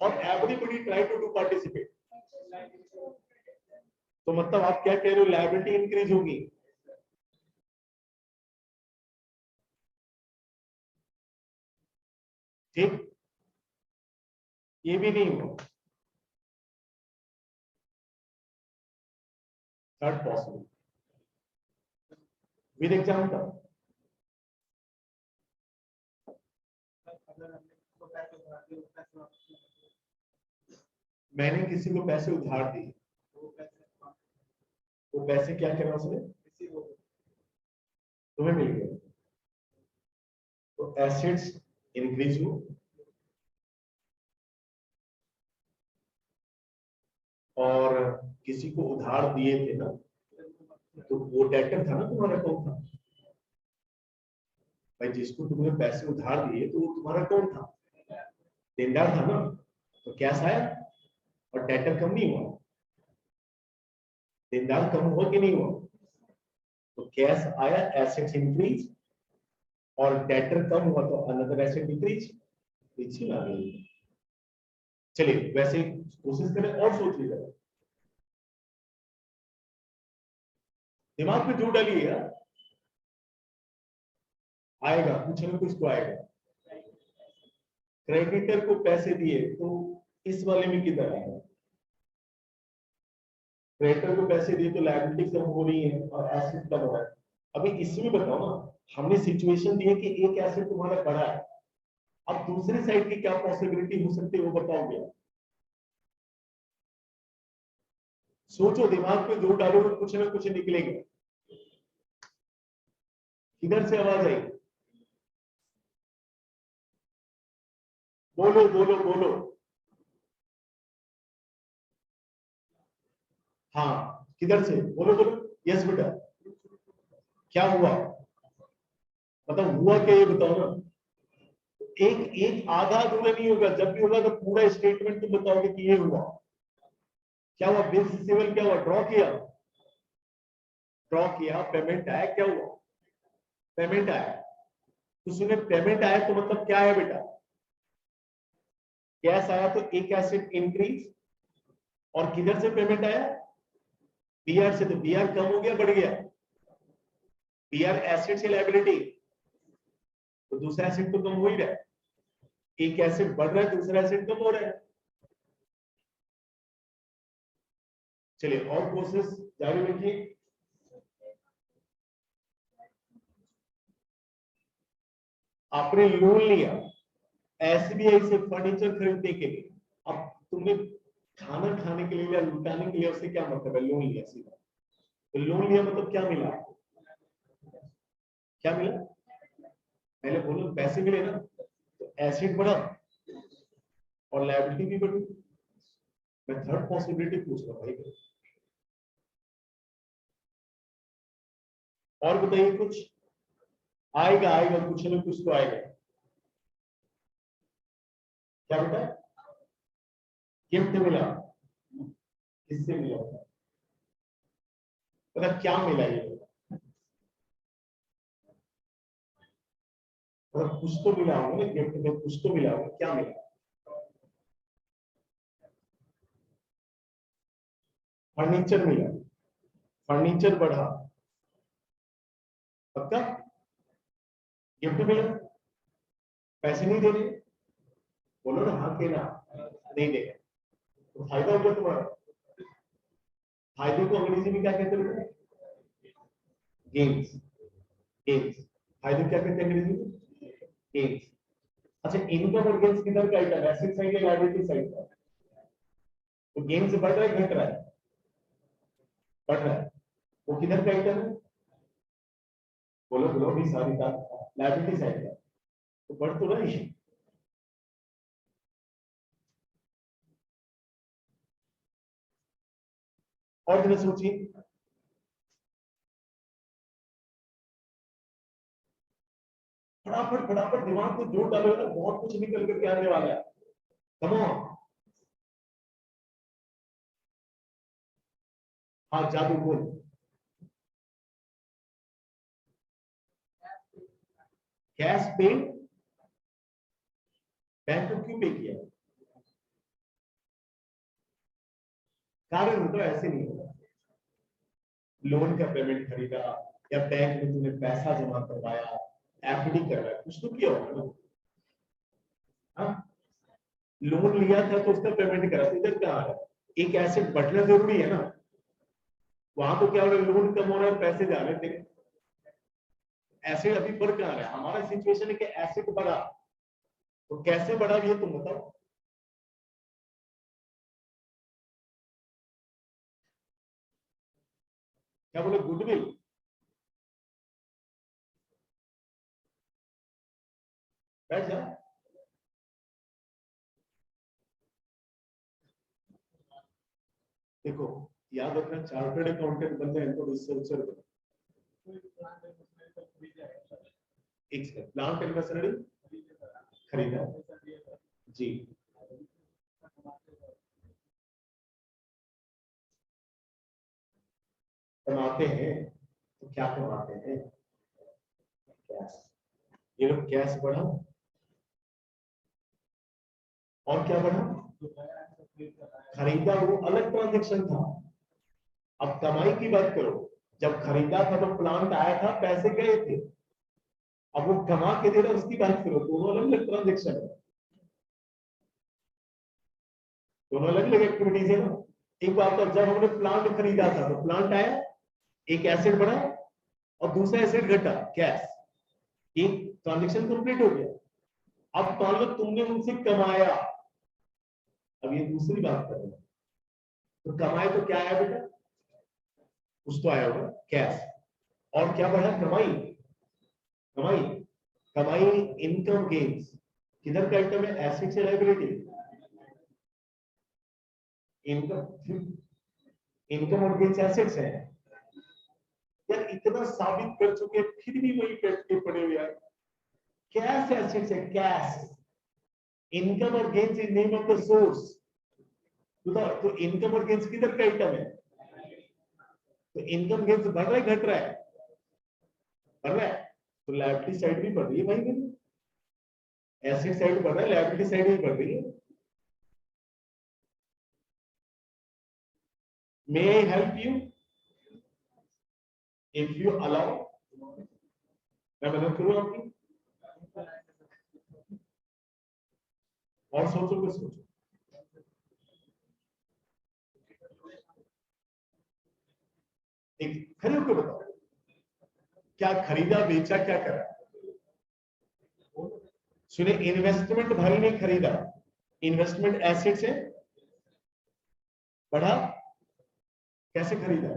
और everybody try to do participate. तो मतलब आप क्या कह रहे हो, लायबिलिटी इंक्रीज होगी। ठीक, ये भी नहीं हुआ। Not possible with example. मैंने किसी को पैसे उधार दिए, वो पैसे क्या करा उसने, तुम्हें मिल गए, तो एसेट्स इंक्रीज हुए। और किसी को उधार दिए थे ना, तो वो डेटर था ना, तुम्हारा कौन था भाई, जिसको तुमने पैसे उधार दिए तो वो तुम्हारा कौन था, देनदार था ना। तो कैश आया और डेटर कम नहीं हुआ, देनदार कम हुआ कि नहीं हुआ, तो कैश आया, एसेट्स इंक्रीज। और डेटर कम हुआ तो अनदर एसेट डिक्रीज, नीचे आ गई। चलिए वैसे कोशिश करें और सोच लीजिए, दिमाग में जो डालिए आएगा, कुछ ना कुछ तो आएगा। क्रेडिटर को पैसे दिए तो इस वाले में किधर आएगा? क्रेडिटर को पैसे दिए तो लायबिलिटी कम हो रही है और एसेट कम हो रहा है। अभी इसमें बताओ ना, हमने सिचुएशन दी है कि एक एसेट तुम्हारा बढ़ा है, अब दूसरी साइड की क्या पॉसिबिलिटी हो सकती है वो बताओगे? सोचो, दिमाग पे जोर डालोगे कुछ ना कुछ निकलेगा। किधर से आवाज आई? बोलो बोलो बोलो। हाँ किधर से? बोलो बोलो। यस बेटा, क्या हुआ? मतलब हुआ क्या ये बताओ ना। एक एक आधा अधूरा नहीं होगा, जब भी होगा तो पूरा स्टेटमेंट तुम बताओगे कि ये हुआ। क्या हुआ? बिल सिविल क्या हुआ? ड्रॉ किया, ड्रॉ किया, पेमेंट आया, क्या हुआ? पेमेंट आया। तो सुने, पेमेंट आया तो मतलब क्या है बेटा? कैश आया तो एक एसेट इंक्रीज, और किधर से पेमेंट आया? बीआर से। तो बीआर कम हो गया बढ़ गया? बीआर एसेट से लायबिलिटी, तो दूसरा एसेट तो कम हो ही रहा है। एक एसेट बढ़ रहा है, दूसरा एसेट कम हो रहा है। चलिए और प्रोसेस जारी रखिए। आपने लोन लिया एसबीआई से फर्नीचर खरीदने के लिए, अब तुमने खाना खाने के लिए या लुटाने के लिए, उससे क्या मतलब है? लोन लिया सीधा, तो लोन लिया मतलब क्या मिला आपको? क्या मिला? पहले बोलो, पैसे मिले ना, तो एसेट बढ़ा और लायबिलिटी भी बढ़ी। मैं थर्ड पॉसिबिलिटी पूछ रहा हूं भाई, और बताइए कुछ। आएगा आएगा, कुछ ना कुछ तो आएगा। क्या बेटा? गिफ्ट मिला, किससे मिला? मतलब क्या मिला ये? मतलब कुछ तो मिला होगा ना, गिफ्ट में कुछ तो मिला होगा, क्या मिला? फर्नीचर मिला, फर्नीचर बढ़ा, पक्का? गिफ्ट मिला, पैसे नहीं दे रहे? बोलो ना हाँ के ना, नहीं दे रहे तो फायदा होगा तुम्हारा। फायदे को अंग्रेजी में क्या कहते हैं? Gains, gains. फायदे क्या कहते हैं अंग्रेजी में? गेन्स। अच्छा, इनकम और गेन्स किधर का आइटम है? एसेट साइड या लायबिलिटी साइड का? तो गेन्स बढ़ रहा है घट रहा है? बढ़ रहा है। वो किधर का आइटम है? बोलो बोलो भी सारी बात, लायबिलिटी साइड का। तो बढ़ तो रही है। और जरा सोचिए, फटाफट फटाफट दिमाग को जोर डालोगे ना, बहुत कुछ निकल करके आने वाला है। Come on. हाँ जादू बोल। कैश पे, बैंक को क्यों पे किया? कारण तो ऐसे नहीं होगा, लोन का पेमेंट खरीदा या बैंक में तूने पैसा जमा करवाया, एफडी करवाया, कुछ तो किया होगा ना। हाँ? लोन लिया था तो उसका पेमेंट करा, तो इधर क्या आ रहा है? एक एसेट बढ़ना जरूरी है ना। वहां तो क्या हो रहा है? लोन कम हो रहा है, पैसे जा रहे थे। एसेट अभी बढ़ क्या रहा है? हमारा सिचुएशन है कि एसेट बढ़ा, तो कैसे बढ़ा ये तुम बताओ। क्या बोले? गुडविल? बैठ जा। देखो, याद रखना, चार्टर्ड अकाउंटेंट बनना है तो रिसर्चर बनो। एक सेकंड, प्लांट एंड मशीनरी खरीदा जी, बनाते हैं तो क्या करवाते हैं? क्या? ये लोग कैश बढ़ा और क्या बढ़ा, खरीदा वो अलग ट्रांजेक्शन था। अब कमाई की बात करो, जब खरीदा था तो प्लांट आया था, पैसे गए थे, अब वो कमा के दे रहा है उसकी बात करो, दोनों अलग अलग ट्रांजेक्शन है, दोनों अलग अलग एक्टिविटीज है ना। एक बात, तो जब हमने प्लांट खरीदा था तो प्लांट आया, एक एसेट बढ़ा और दूसरा एसेट घटा कैश, एक ट्रांजेक्शन कंप्लीट हो गया। अब मान लो तुमने उनसे कमाया, अब ये दूसरी बात कर रहे हैं, तो कमाए तो क्या आया बेटा, कुछ तो आया होगा कैश, और क्या बढ़ा, कमाई, कमाई, कमाई इनकम गेन्स, किधर का आइटम है, एसेट से लायबिलिटी, इनकम, इनकम और गेन्स एसेट्स है यार, इतना साबित कर चुके फिर भी वही करके पड़े हुए यार, कैश एसेट्स है, कैश, इनकम और gains is name of the source, तो इनकम और गेन्स किधर का आइटम है, तो इनकम गेन्स बढ़ रहा है घट रहा है, बढ़ रहा है, तो लायबिलिटी साइड भी बढ़ रही है भाई मेरी, एसेट साइड बढ़ रहा है, लायबिलिटी साइड भी बढ़ रही है। May I help you? If you allow, मैं मदद करूं आपकी, और सोचो कुछ सोचो, एक खड़े होकर बताओ, क्या खरीदा बेचा क्या करा, सुने, इन्वेस्टमेंट भाई ने खरीदा, इन्वेस्टमेंट एसेट से बढ़ा, कैसे खरीदा,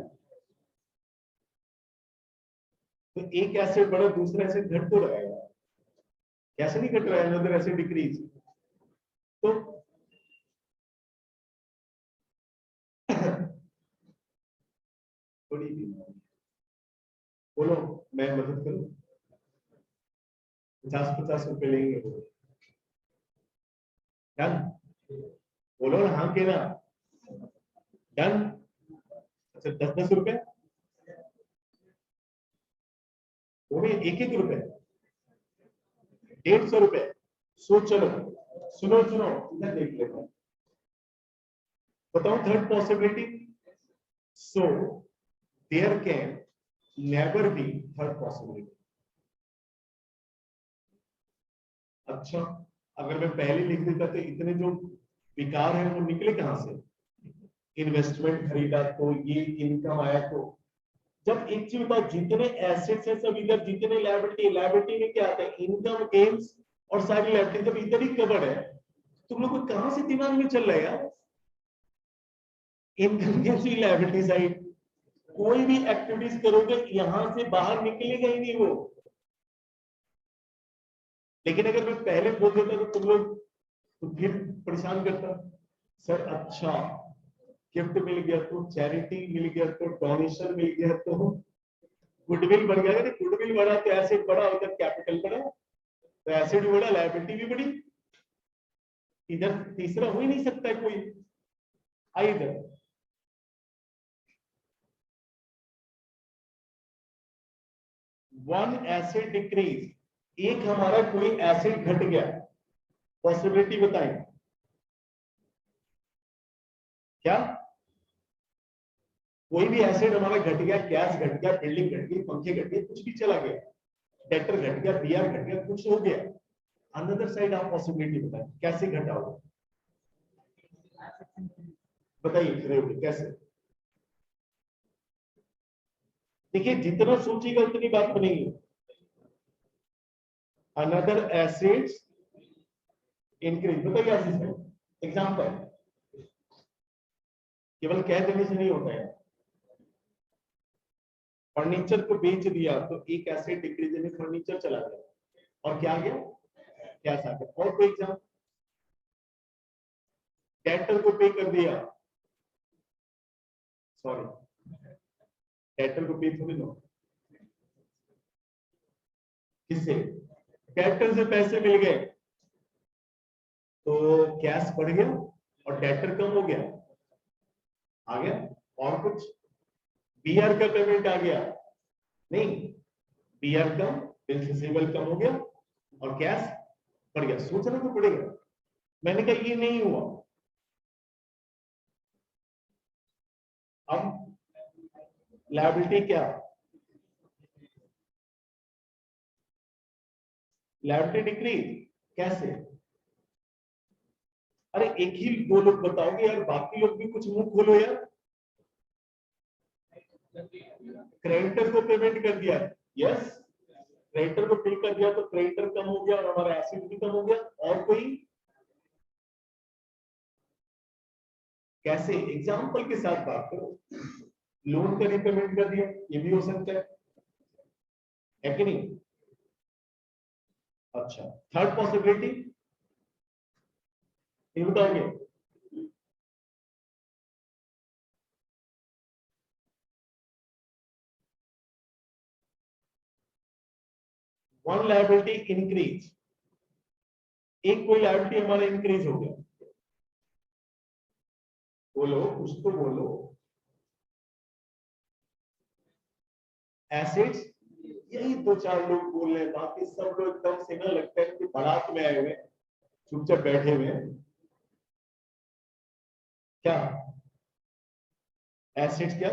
तो एक एसेट बढ़ा दूसरा एसेट घट तो रहा है, कैसे नहीं घट रहा है, अनदर एसेट डिक्रीज, तो थोड़ी बोलो, मैं मदद करूं, 50-50 रुपए लेंगे, डन, बोलो ना हाँ के ना, डन, अच्छा 10-10 रुपए, वो भी 1-1 रुपए, 150 रुपए, सो चलो सुनो सुनो इधर देख लेते हैं, बताओ third possibility, so there can never be third possibility. अच्छा, अगर मैं पहले लिख देता तो इतने जो विकार है वो निकले कहां से, इन्वेस्टमेंट खरीदा तो ये इनकम आया, तो जब एक चीज बताओ, जितने एसेट्स हैं सब इधर, जितने लायबिलिटी, लायबिलिटी में क्या आता है, इनकम गेन्स और सारी लायबिलिटी जब इधर ही कवर है, तुम लोग को कहां से दिमाग में चल रहा है यार, इनकम गेन्स की लायबिलिटी साइड, कोई भी एक्टिविटीज करोगे यहां से बाहर निकलेगा ही नहीं वो। लेकिन अगर मैं पहले बोल देता तो तुम लोग तो फिर परेशान करता, सर अच्छा गिफ्ट मिल गया तो, चैरिटी मिल गया तो, डोनेशन मिल गया तो, गुडविल बढ़ गया, गुडविल बढ़ा तो एसेट बढ़ा, उधर कैपिटल बढ़ा तो एसेट भी बढ़ा, लायबिलिटी भी बढ़ी, इधर तीसरा हो ही नहीं सकता है कोई, आइदर वन एसेट डिक्रीज, एक हमारा कोई एसेट घट गया, पॉसिबिलिटी बताएं क्या, कोई भी एसेट हमारा घट गया, कैश घट गया, बिल्डिंग घट गई, पंखे घट गए, कुछ भी चला गया, डेक्टर घट गया, बीआर घट गया, कुछ हो गया, अनदर साइड आप पॉसिबिलिटी बताएं कैसे घटा होगा, बताइए खड़े होकर कैसे, देखिए जितना सोचिएगा उतनी बात बनेगी, अनदर एसेट्स इंक्रीज, बताइए आप एग्जांपल, केवल कह देने से नहीं होता है, फर्नीचर को बेच दिया तो एक एसेट डिक्रीज में फर्नीचर चला गया, और क्या आ गया, कैश आ गया, और कोई एग्जांपल, डेटर को पे कर दिया, सॉरी डेटर को पे थोड़ी लो, किससे, डेटर से पैसे मिल गए तो कैश बढ़ गया और डेटर कम हो गया, आ गया, और कुछ, बीआर का पेमेंट आ गया, नहीं बीआर कम, बिल रिसीवेबल कम हो गया, और कैश बढ़ गया। सोचना तो पड़ेगा। मैंने कहा ये नहीं हुआ। अब लायबिलिटी क्या, लायबिलिटी डिक्रीज कैसे? अरे एक ही दो लोग बताओगे यार, बाकी लोग भी कुछ मुंह खोलो यार। क्रेडिटर को पेमेंट कर दिया, यस, क्रेडिटर को पे कर दिया तो क्रेडिटर कम हो गया और हमारा एसेट भी कम हो गया। और कोई कैसे? एग्जांपल के साथ बात करो। लोन का रीपेमेंट कर दिया, ये भी हो सकता है कि नहीं? अच्छा, थर्ड पॉसिबिलिटी ये बताओगे? वन लायबिलिटी इंक्रीज, एक कोई लायबिलिटी हमारा इंक्रीज हो गया। बोलो, कुछ तो बोलो। एसेट्स, यही दो चार लोग बोल रहे हैं, बाकी सब लोग एकदम से ना लगता है कि बारात में आए हुए चुपचाप बैठे हुए हैं। क्या एसेट्स? क्या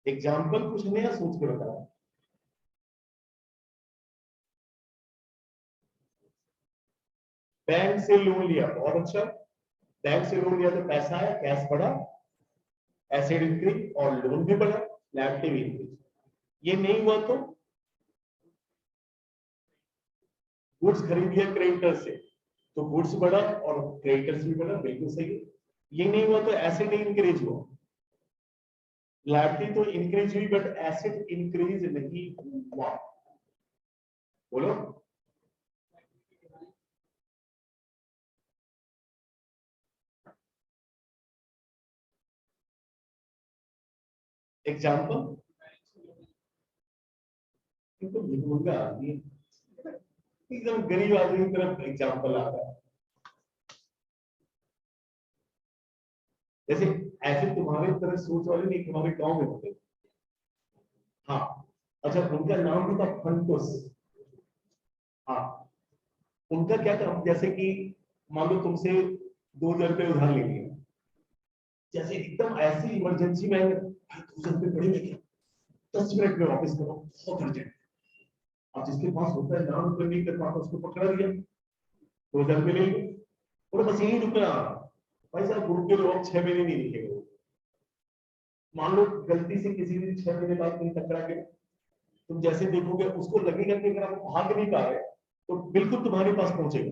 एग्जाम्पल कुछ नया सोच के बताओ। बैंक से लोन लिया, बहुत अच्छा। बैंक से लोन लिया तो पैसा आया, कैश बढ़ा, एसेट इंक्रीज और लोन भी बढ़ा, लायबिलिटी भी इंक्रीज। ये नहीं हुआ तो गुड्स खरीद लिया क्रेडिटर से तो गुड्स बढ़ा और क्रेडिटर्स भी बढ़ा, बिल्कुल सही। ये नहीं हुआ तो एसेट इंक्रीज हुआ, लायबिलिटी तो इंक्रीज हुई बट एसेट इंक्रीज नहीं हुआ। बोलो। एग्जाम्पल, इनको भूलगा आदमी, एकदम गरीब आदमी की तरफ एग्जाम्पल आता है। जैसे ऐसे तुम्हारे तरह सोच वाले नहीं तुम्हारे गांव में होते। हाँ, अच्छा, उनका नाम था फंटोस। हाँ, उनका क्या काम, जैसे कि मान लो तुमसे 2,000 रुपये उधार ले लिए, जैसे एकदम ऐसी इमरजेंसी में 2,000 रुपये पड़े हुए क्या, 10 मिनट में वापस करो, बहुत अर्जेंट। अब जिसके पास होता है नाम रुपये नहीं कर पाता, उसको पकड़ा दिया, 2,000 रुपये ले लो और बस यही रुकना। भाई साहब रुक के लोग 6 महीने नहीं दिखेगा। मान लो गलती से किसी दिन 6 महीने बाद तुम टकरा के, तुम जैसे देखोगे उसको लगेगा कि अगर आप भाग नहीं पा रहे तो बिल्कुल तुम्हारे पास पहुंचेगा।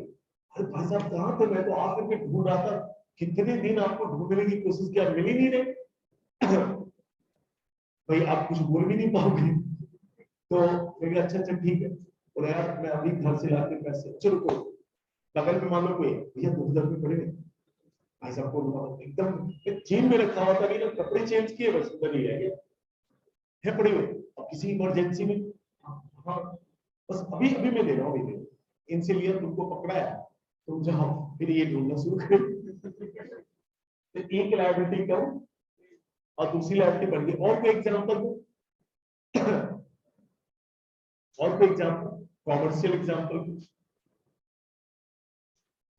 अरे भाई साहब कहाँ थे, मैं तो आकर के ढूंढ रहा था, कितने दिन आपको ढूंढने की कोशिश किया, मिल ही नहीं रहे। भाई आप कुछ बोल भी नहीं पाओगे। तो मैं अच्छा अच्छा ठीक है, और यार मैं अभी घर से लाके पैसे, चलो कोई बगल में मान लो कोई भैया 2,000 रुपये पड़े हैं। भाई साहब को एकदम चेन में रखा हुआ था, नहीं ना कपड़े चेंज किए, बस उधर ही रह गया है पड़े हुए। अब किसी इमरजेंसी में, हाँ, बस अभी अभी मैं दे रहा हूँ, अभी इनसे लिया, तुमको पकड़ा है, तुम जाओ फिर ये ढूंढना शुरू करो। तो एक लायबिलिटी कम और दूसरी लायबिलिटी बढ़ गई। और कोई एग्जांपल दो, और कोई एग्जांपल, कॉमर्शियल एग्जांपल।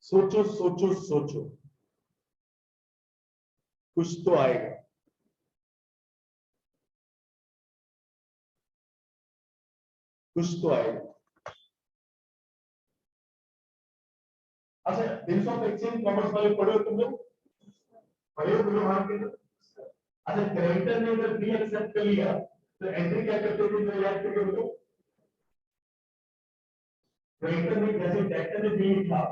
सोचो सोचो सोचो, कुछ तो आएगा। कुछ तो आएगा। अच्छा, बिल्स ऑफ एक्सचेंज कॉमर्स वाले पढ़े हो तुम लोग? पढ़े हो तुम लोग? हाँ के लोग? अच्छा, क्रेडिटर ने अगर बिल एक्सेप्ट कर लिया तो एंट्री क्या करते थे, जो याद करके बोलो। क्रेडिटर ने, जैसे डेटर ने बिल लिखा,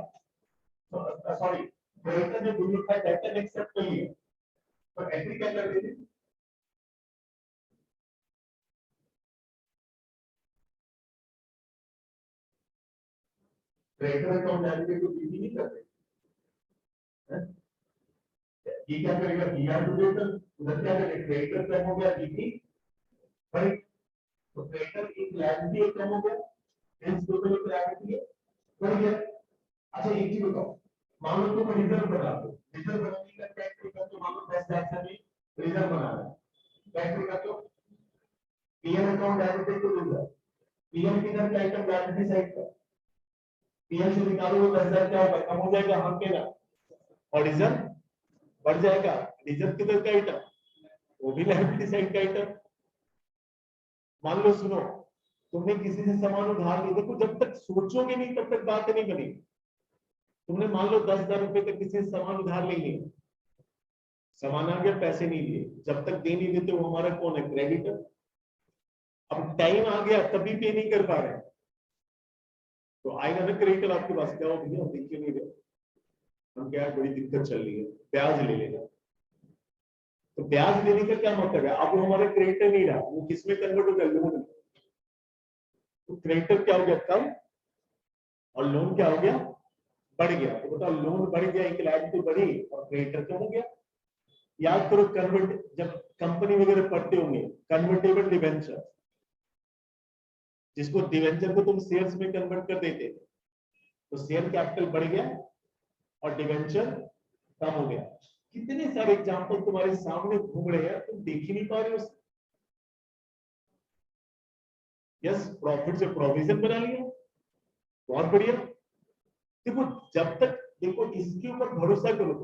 सॉरी, क्रेडिटर ने बिल लिखा, डेटर ने एक्सेप्ट कर लिया, तो एंट्री क्या करते थे? क्रेडिटर अकाउंट लायबिलिटी को बीबी नहीं करते हैं? ये क्या करेगा, बीआर टू डेटर, उधर क्या करेगा, क्रेडिटर कम हो गया, बीबी, राइट? तो क्रेडिटर एक लायबिलिटी एक कम हो गया, हेंस टोटल एक लायबिलिटी है बढ़ गया। अच्छा एक चीज बताओ, मान लो तुम रिजर्व बना दो, रिजर्व बनाने का क्या तरीका, तो मान लो 10 लाख से भी रिजर्व बना रहा है, क्या तरीका? तो पीएल अकाउंट डेबिट को दूंगा, पीएल किधर का आइटम, लायबिलिटी साइड का, पीएल से निकालोगे 10,000 क्या होगा, कम हो जाएगा, हाँ के ना, और रिजर्व बढ़ जाएगा, रिजर्व किधर का आइटम, वो भी लायबिलिटी साइड का आइटम। मान लो सुनो, तुमने किसी से सामान उधार लिया, देखो जब तक सोचोगे नहीं तब तक बात नहीं बनेगी। तुमने मान लो 10,000 रुपए तक किसी से सामान उधार ले लिया, सामान आ गया, पैसे नहीं दिए, जब तक दे नहीं देते वो हमारा कौन है, क्रेडिटर। अब टाइम आ गया तभी पे नहीं कर पा रहे, तो आएगा ना क्रेडिटर आपके पास, क्या हो भैया देखिए नहीं रहे, हम क्या बड़ी दिक्कत चल रही है, ब्याज ले लेगा। तो ब्याज लेने का क्या मतलब है, अब वो हमारा क्रेडिटर नहीं रहा, वो किसमें कन्वर्ट हो गया, लोन में। तो क्रेडिटर क्या हो गया, कम, और लोन क्या हो गया, बढ़ गया। तो बताओ, लोन बढ़ गया, एक लायबिलिटी बढ़ी और क्रेडिटर कम हो गया। याद करो, कन्वर्ट, जब कंपनी वगैरह पढ़ते होंगे, कन्वर्टेबल डिवेंचर, जिसको डिवेंचर को तुम शेयर्स में कन्वर्ट कर देते थे, तो शेयर कैपिटल बढ़ गया और डिवेंचर कम हो गया। कितने सारे एग्जांपल तुम्हारे सामने घूम रहे हैं, तुम देख ही नहीं पा रहे हो। यस, प्रॉफिट से प्रोविजन बना लिया, बहुत बढ़िया। देखो जब तक, देखो इसके ऊपर भरोसा करो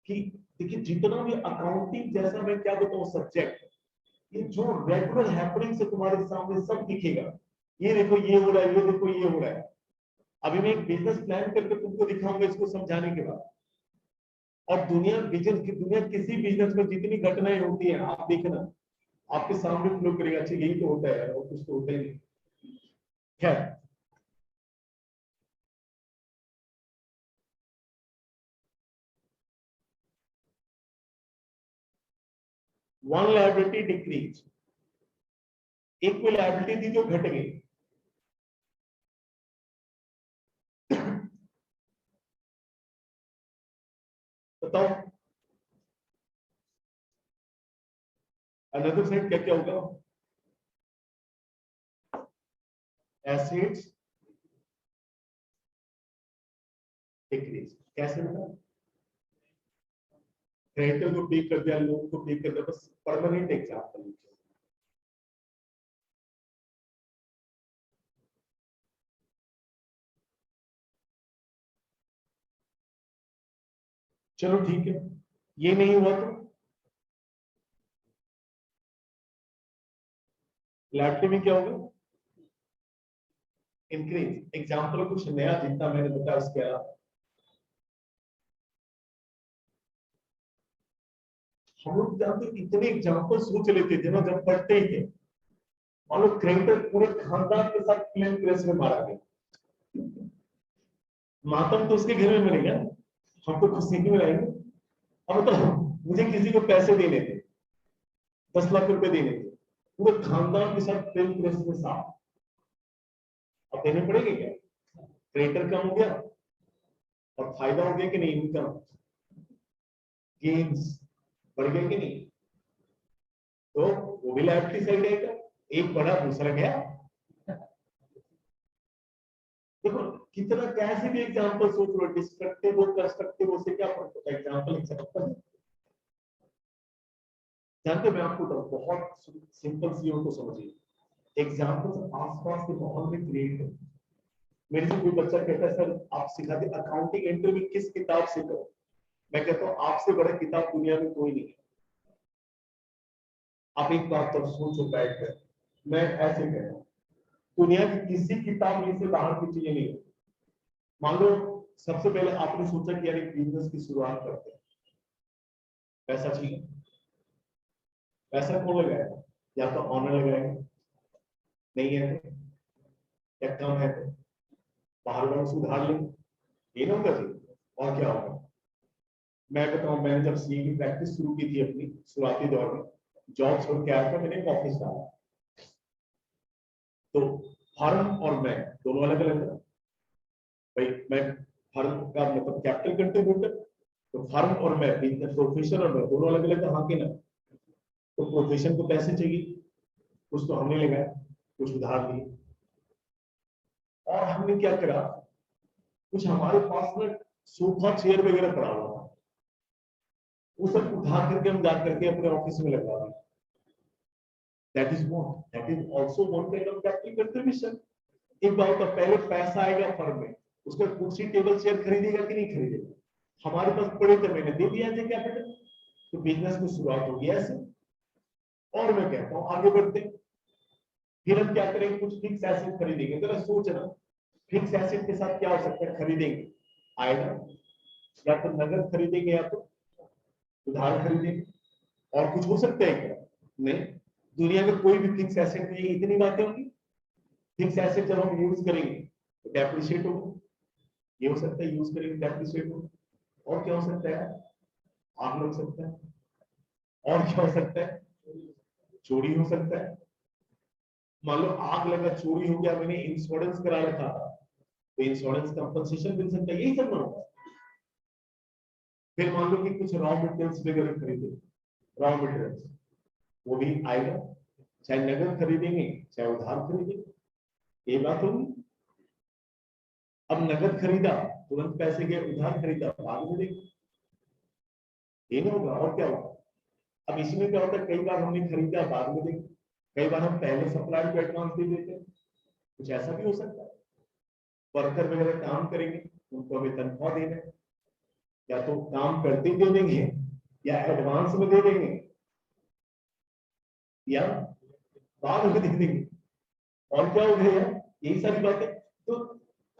कि देखिए, जितना भी अकाउंटिंग जैसा, मैं क्या बताऊं सब्जेक्ट, ये जो रेगुलर हैपनिंग से तुम्हारे सामने सब दिखेगा, ये देखो ये हो रहा है, ये देखो ये हो रहा है। अभी मैं एक बिजनेस प्लान करके तुमको दिखाऊंगा इसको समझाने के बाद। और दुनिया बिजनेस की, दुनिया किसी बिजनेस में जितनी घटनाएं होती है आप देखना, आपके सामने फ्लो करेगा, अच्छा यही तो होता है और कुछ तो होता ही नहीं। खैर, वन लायबिलिटी डिक्रीज, एक कोई लायबिलिटी थी जो घट गई। बताओ, अनदर साइड क्या क्या होगा, एसेट्स डिक्रीज। कैसे होगा, क्रेडिटर को पे कर दिया, लोन को पे कर दिया, बस परमानेंट एग्जांपल। चलो ठीक है, ये नहीं हुआ तो लायबिलिटी में क्या होगा, इंक्रीज। एग्जांपल कुछ नया जितना मैंने बताया उसके अलावा, हम लोग जानते इतने एग्जांपल सोच लेते थे ना जब पढ़ते ही थे। मान लो क्रेडिटर पूरे खानदान के साथ प्लेन क्रेश में मारा गया, मातम तो उसके घर में मिलेगा, हम तो खुशी में रहेंगे। अब तो मुझे किसी को पैसे देने थे, 10 लाख रुपए देने थे, पूरे खानदान के साथ प्लेन क्रेश में साथ, अब देने पड़ेंगे क्या, क्रेडिटर कम हो गया और फायदा हो गया कि नहीं, इनकम गेन्स बढ़ गए कि नहीं, तो वो भी लायबिलिटी साइड आएगा, एक बढ़ा दूसरा गया। देखो कितना, कैसे भी एग्जांपल सोच लो, डिस्ट्रक्टिव और कंस्ट्रक्टिव, उससे क्या फर्क होता है, एग्जांपल एग्जांपल। जानते हो, मैं आपको बहुत सिंपल सी को समझिए, एग्जांपल आसपास के माहौल में क्रिएट करो। मेरे से कोई बच्चा कहता है सर आप सिखाते अकाउंटिंग एंट्री में किस किताब से करो, मैं कहता हूँ आपसे बड़ा किताब दुनिया में कोई नहीं है। आप एक बात तो सोचो बैठ कर, मैं ऐसे कह रहा हूँ, दुनिया की किसी किताब में से बाहर की चीजें नहीं। मान लो सबसे पहले आपने सोचा कि यार एक बिजनेस की शुरुआत करते हैं, पैसा चाहिए, पैसा कौन लगाएगा, या तो ऑनर लगाएगा, नहीं है तो, या कम है तो बाहर वालों से उधार लेंगे, ये ना होगा जी। और क्या होगा, मैं बताऊं, मैंने जब सीए की प्रैक्टिस शुरू की थी अपनी शुरुआती दौर में, जॉब छोड़ के आया था, मैंने एक ऑफिस डाला, तो फर्म और मैं दोनों अलग अलग था भाई। मैं फर्म का मतलब कैपिटल कंट्रीब्यूटर, तो फर्म और मैं बिजनेस प्रोफेशन और मैं दोनों अलग अलग था, हाँ कि ना। तो प्रोफेशन को पैसे चाहिए, कुछ तो हमने लगाया, कुछ उधार लिए, और हमने क्या करा, कुछ हमारे पास में सोफा चेयर वगैरह पड़ा हुआ था, वो सब उठा करके हम जा करके अपने ऑफिस में लगा दिया। That is what, that is also one kind of capital contribution. एक बात तो पहले पैसा आएगा फर्म में, उसका कुर्सी टेबल चेयर खरीदेगा कि नहीं खरीदेगा, हमारे पास पड़े थे मैंने दे दिया जे कैपिटल, तो बिजनेस की शुरुआत हो गया ऐसे। और मैं कहता हूं आगे बढ़ते हैं, फिर हम क्या करेंगे, कुछ फिक्स एसेट खरीदेंगे। जरा सोचना फिक्स एसेट के साथ क्या हो सकता है, खरीदेंगे आएगा, या तो नगद खरीदेंगे या तो उधार खरीदेंगे, और कुछ हो सकता है क्या, नहीं। दुनिया में कोई भी फिक्स एसेट नहीं, इतनी बातें होंगी। फिक्स एसेट जब हम यूज करेंगे तो डेप्रिशिएट होगा, ये हो सकता है यूज करेंगे डेप्रिशिएट होगा। और क्या हो सकता है, आग लग सकता है, और क्या हो सकता है, चोरी हो सकता है। मान लो आग लगा, चोरी हो गया, मैंने इंश्योरेंस करा रखा था, तो इंश्योरेंस कंपनसेशन मिल सकता है, यही सब ना होगा। फिर मान लो कि कुछ रॉ मटेरियल्स वगैरह खरीदे, रॉ मटेरियल्स, वो भी आएगा, चाहे नगद खरीदेंगे चाहे उधार खरीदेंगे, ये बात होगी। अब नगद खरीदा तुरंत पैसे के, उधार खरीदा बाद में देंगे, ये नहीं होगा। और क्या होगा, अब इसमें क्या होता है, कई बार हमने खरीदा बाद में देंगे, कई बार हम पहले सप्लायर को एडवांस दे देते हैं, कुछ ऐसा भी हो सकता है। वर्कर वगैरह काम करेंगे, उनको हमें तनख्वाह देना है, या तो काम करते दे देंगे या एडवांस में दे देंगे या बाद में दे देंगे, और क्या हो गया, यही सारी बातें। तो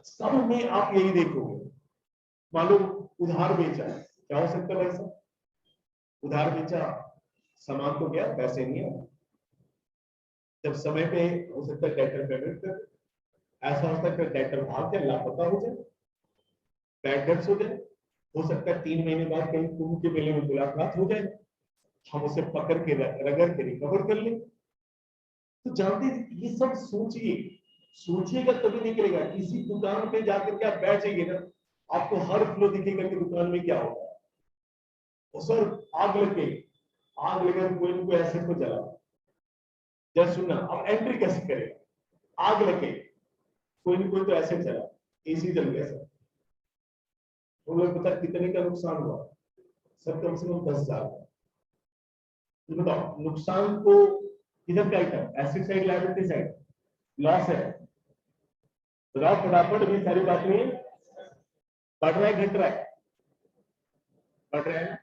सब में आप यही देखोगे। मान लो उधार बेचा, क्या हो सकता है वैसा, उधार बेचा, सामान तो गया, पैसे नहीं है, जब समय पे हो सकता है डेटर पेमेंट कर, ऐसा हो सकता है डेटर भाग जाए, लापता हो जाए, बैड डेट्स हो जाए, हो सकता है 3 महीने बाद कहीं कुंभ के मेले में मुलाकात हो जाए, हम उसे पकड़ के रगड़ के रिकवर कर लें। तो जानते हैं, ये सब सोचिए, सोचिएगा तभी निकलेगा। किसी दुकान पे जाकर के आप बैठ जाइए ना, आपको हर फ्लो दिखेगा कि दुकान में क्या होगा। और सर आग लग गई, आग लगे कोई ना कोई एसेट को जला, जब सुनना अब एंट्री कैसे करेगा, आग लगे कोई ना कोई तो एसेट जला, एसी जल गया सर, तो लोग पता कितने का नुकसान हुआ, सर कम से कम 10,000। तो बताओ नुकसान को किधर का item, asset side liability side, loss है। बताओ फटाफट, भी सारी बात नहीं है, बढ़ रहा है घट रहा है, बढ़ रहा है,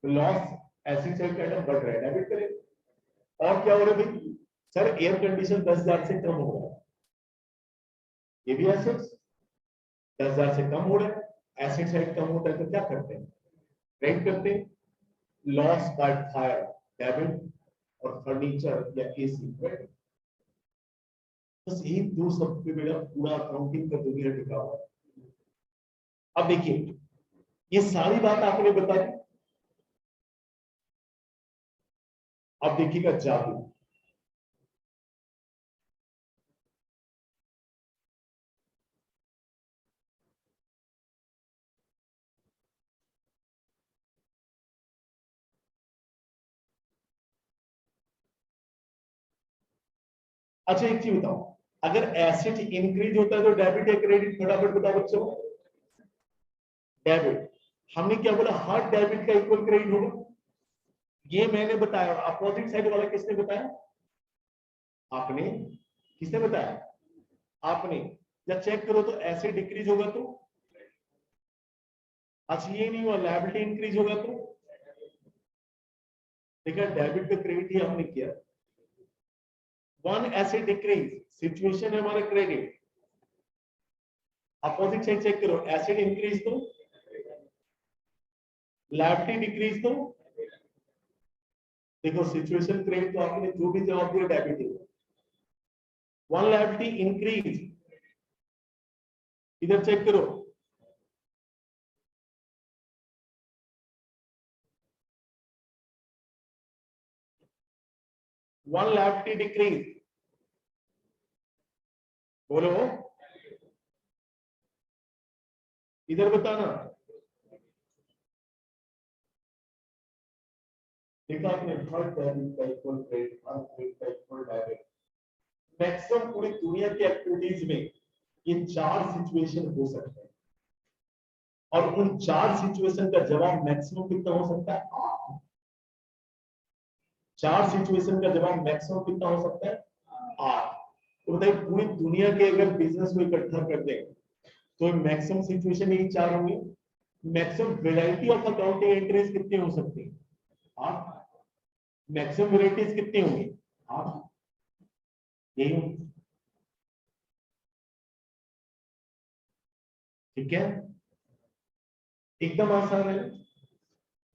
तो लॉस एसेट साइड का आइटम बढ़ रहा है, डेबिट करें। और क्या हो रहा है भाई, सर एयर कंडीशन 10,000 से कम हो रहा है, ये भी एसेट्स 10,000 से कम हो रहा है, एसेट साइड कम होता है तो क्या करते हैं, क्रेडिट करते हैं। लॉस बाय फायर डेबिट, और फर्नीचर या एसी क्रेडिट। बस यही 2 शब्द पे मेरा पूरा अकाउंटिंग का दुनिया टिका हुआ है। अब देखिए ये सारी बात आपने बता दी, अब देखिएगा जादू। अच्छा एक चीज बताओ, अगर एसेट इंक्रीज होता है तो डेबिट या क्रेडिट, फटाफट बताओ बच्चों। डेबिट। हमने क्या बोला, हर डेबिट का इक्वल क्रेडिट होगा, ये मैंने बताया। अपोजिट साइड वाला किसने बताया, आपने। किसने बताया, आपने। जब चेक करो तो एसेट डिक्रीज होगा तो, अच्छा ये नहीं हुआ, लायबिलिटी इंक्रीज होगा तो, देखा डेबिट पे क्रेडिट ही हमने किया। वन एसेट डिक्रीज, सिचुएशन है हमारा क्रेडिट। अपोजिट साइड चेक करो, एसेट इंक्रीज तो, लायबिलिटी डिक्रीज तो, देखो सिचुएशन क्रेडिट तो आपने जो भी जवाब दिया डेबिट है। वन लायबिलिटी इंक्रीज, इधर चेक करो, वन लायबिलिटी डिक्रीज, बोलो इधर बताना। देखा आपने, हर डेबिट का इक्वल क्रेडिट, हर क्रेडिट का इक्वल डेबिट। मैक्सिमम पूरी दुनिया की एक्टिविटीज में ये 4 सिचुएशन हो सकते हैं, और उन 4 सिचुएशन का जवाब मैक्सिमम कितना हो सकता है, 4 सिचुएशन का जवाब मैक्सिमम कितना हो सकता है? 8। तो बताइए पूरी दुनिया के अगर बिजनेस को इकट्ठा कर दें तो मैक्सिमम सिचुएशन यही 4 होंगे। Maximum variety of accounting entries कितनी हो सकती है? 8। मैक्सिमम वैरायटीज कितनी होंगी? 8। यही होंगी। ठीक है, एकदम आसान है,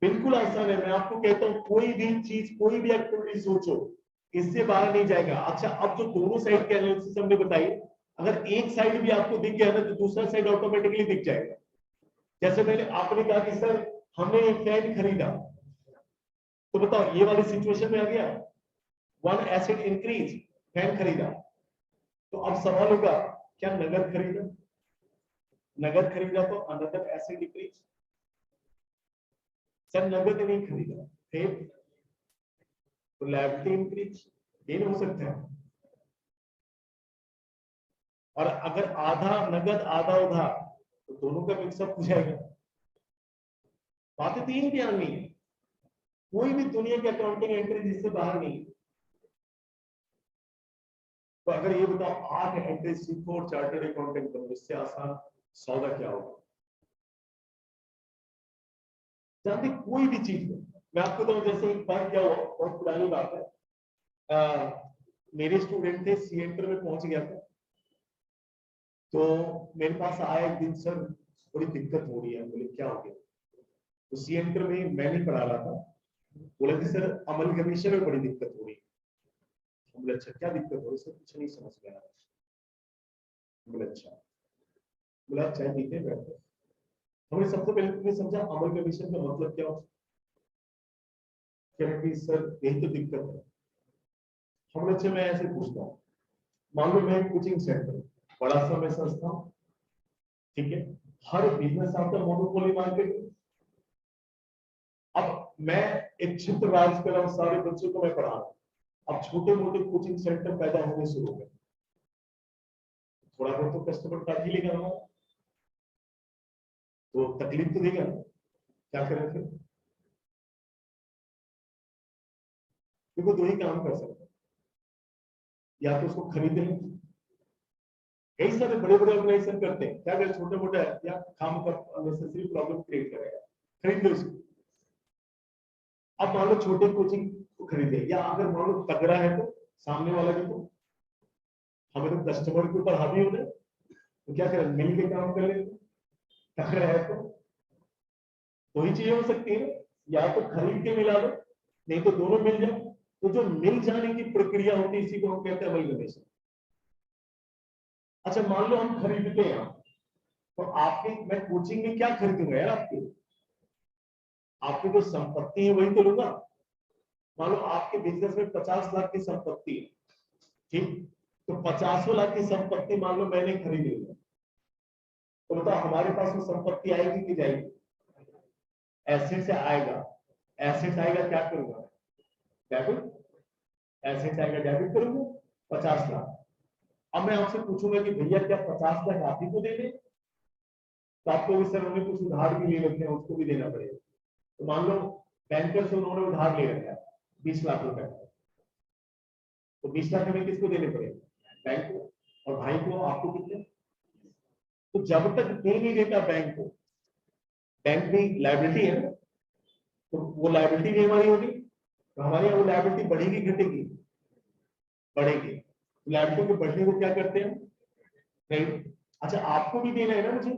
बिल्कुल आसान है। मैं आपको कहता हूं कोई भी चीज, कोई भी एक्टिविटी सोचो, इससे बाहर नहीं जाएगा। अच्छा, अब जो दोनों साइड के एनालिसिस हमने बताई, अगर एक साइड भी आपको दिख गया ना तो दूसरा साइड ऑटोमेटिकली दिख जाएगा। जैसे मैंने आपने कहा कि सर हमने एक फैन खरीदा, तो बताओ ये वाली सिचुएशन में आ गया, 1 एसेट इंक्रीज, फैन खरीदा। तो अब सवाल होगा क्या नगद खरीदा? नगद खरीदा तो अनदर एसेट इंक्रीज। सर नगद नहीं खरीदा, फिर तो लायबिलिटी इंक्रीज, ये नहीं हो सकता है। और अगर आधा नगद आधा उधार तो दोनों का मिक्सअप हो जाएगा। बातें 3 ध्यान नहीं है, कोई भी दुनिया की अकाउंटिंग एंट्री जिससे बाहर नहीं। तो अगर ये बताओ 8 एंट्री सीखो और चार्टर्ड अकाउंटेंट बनो, इससे आसान सौदा क्या होगा? चाहे कोई भी चीज में। मैं आपको तो जैसे एक बार क्या हुआ, बहुत पुरानी बात है, मेरे स्टूडेंट थे, सी एंटर में पहुंच गया था, तो मेरे पास आया एक दिन, सर बड़ी दिक्कत हो रही है। बोले क्या हो गया? तो सी एंटर में मैं नहीं पढ़ा रहा था, बोले थे सर अमल कमीशन में बड़ी दिक्कत हो रही है। बोले अच्छा क्या दिक्कत हो रही है? सर कुछ नहीं समझ में आ रहा। बोले अच्छा, बोला चाय पीते बैठे। हमने सबसे पहले तुमने समझा अमल कमीशन का मतलब क्या होता है? सर यही तो दिक्कत है। हमने अच्छा मैं ऐसे पूछता हूँ, मान लो मैं कोचिंग सेंटर, बड़ा सा मैं संस्था, ठीक है, हर बिजनेस आपका मोनोपोली मार्केट। अब मैं एक क्षेत्र राज कर रहा हूं, सारे बच्चों को मैं पढ़ा रहा हूं, अब छोटे मोटे कोचिंग सेंटर पैदा होने शुरू हो गए, थोड़ा बहुत तो कस्टमर काफी लेगा ना, तो तकलीफ तो देगा ना। क्या करें फिर? देखो दो ही काम कर सकते हैं, या तो उसको खरीद लें। कई सारे बड़े बड़े ऑर्गेनाइजेशन करते हैं, क्या करें? छोटे मोटे या काम का अननेसेसरी प्रॉब्लम क्रिएट करेगा, खरीद लो इसको। अब मान लो छोटे कोचिंग को खरीदे, या अगर मान लो तगड़ा है तो सामने वाला भी, तो हमें तो कस्टमर के ऊपर हावी हो रहे, तो क्या करें? मिल के काम कर लेते। तगड़ा है तो दो ही चीजें हो सकती है, या तो खरीद के मिला दो, नहीं तो दोनों मिल जाए। तो जो मिल जाने की प्रक्रिया होती है इसी को हम कहते हैं वैल्यूएशन। अच्छा मान लो हम खरीदते हैं, तो आपके मैं कोचिंग में क्या खरीदूंगा यार? आपकी जो संपत्ति है वही तो लूंगा। मान लो आपके बिजनेस में 50 लाख की संपत्ति है, ठीक, तो 50 लाख की संपत्ति मान लो मैंने खरीदी है, तो बताओ हमारे पास वो संपत्ति आएगी कि जाएगी? एसेट से आएगा। एसेट आएगा, क्या करूंगा? डेबिट। एसेट आएगा, डेबिट करूंगा 50 लाख। अब मैं आपसे पूछूंगा कि भैया क्या 50 लाख आप ही को दे दें? तो आपको भी सर उन्हें कुछ उधार भी ले रखे हैं, उसको भी देना पड़ेगा। तो मान लो बैंकर से उन्होंने उधार ले रखा है 20 लाख रुपए, तो 20 लाख हमें किसको देने पड़ेगा? बैंक को। और भाई को आपको कितने? तो जब तक दे नहीं देता बैंक को, बैंक भी लायबिलिटी है ना, तो वो लायबिलिटी भी हमारी होगी, तो हमारे यहाँ वो लायबिलिटी बढ़ेगी घटेगी? बढ़ेगी। लायबिलिटी को बढ़ने को क्या करते हैं? क्रेडिट। अच्छा आपको भी देना है ना मुझे,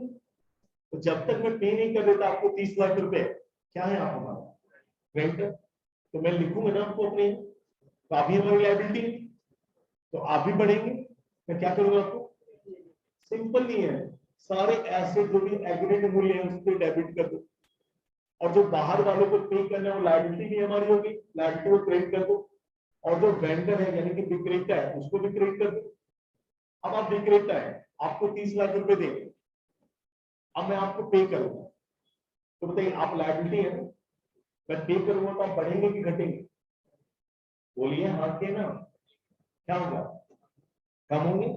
तो जब तक मैं पे नहीं कर देता आपको 30 लाख रुपए, क्या है आप हमारा? क्रेडिट। तो मैं लिखूंगा ना आपको अपने, तो आप भी हमारी लायबिलिटी है, तो आप भी बढ़ेंगे। मैं क्या करूंगा आपको? सिंपल नहीं है, सारे एसेट जो भी एग्रीगेट मूल्य है उस पर डेबिट कर दो, और जो बाहर वालों को पे करना है वो लायबिलिटी भी हमारी होगी, लायबिलिटी को क्रेडिट कर दो, और जो वेंडर है यानी कि विक्रेता है उसको भी क्रेडिट कर दो। अब आप विक्रेता है, आपको 30 लाख रुपए देंगे, अब मैं आपको पे करूंगा, तो बताइए आप लायबिलिटी है ना, मैं पे करूंगा तो आप बढ़ेंगे कि घटेंगे? बोलिए हाँ के ना, क्या होगा? कम होंगे।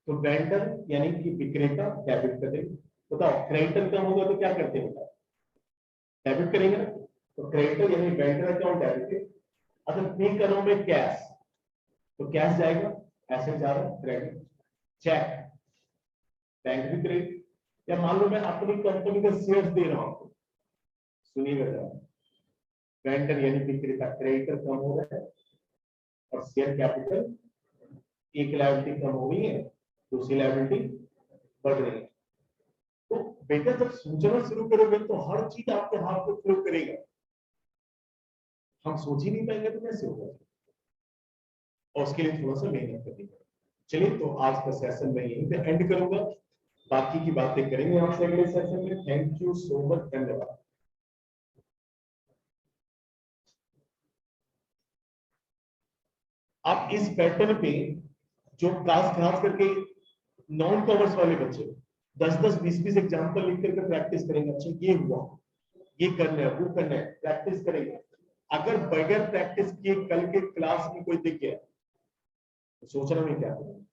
तो वेंडर यानी कि विक्रेता डेबिट कर देंगे। बताओ क्रेडिटर कम होगा तो क्या करते हैं? डेबिट करेंगे ना, तो क्रेडिटर यानी वेंडर अकाउंट डेबिट, अगर पे करो में कैश, तो कैश जाएगा, एसेट जा रहा है, क्रेडिट। चेक, बैंक भी क्रेडिट। या मान लो मैं अपनी कंपनी के शेयर्स दे रहा हूं, सुनिएगा जरा, वेंडर यानी विक्रेता, क्रेडिटर कम हो रहा है और शेयर कैपिटल, एक लायबिलिटी कम हो गई है, दूसरी लायबिलिटी बढ़ रही है। तो बेटा जब सोचना शुरू करोगे तो हर चीज आपके हाथ में फ्लो करेगा। हम सोच ही नहीं पाएंगे तो कैसे होगा, और उसके लिए थोड़ा सा मेहनत करनी पड़ेगी। चलिए, तो आज का सेशन मैं यहीं पे एंड करूंगा, बाकी की बातें करेंगे आपसे अगले सेशन में। थैंक यू सो मच, धन्यवाद। आप इस पैटर्न पे जो खास करके नॉन कॉमर्स वाले बच्चे 10-10, 20-20 एग्जाम्पल लिख करके प्रैक्टिस करेंगे। अच्छा ये हुआ, ये करना है, वो करना है, प्रैक्टिस करेंगे। अगर बगैर प्रैक्टिस किए कल के क्लास में कोई दिख गया तो सोचना में क्या करें।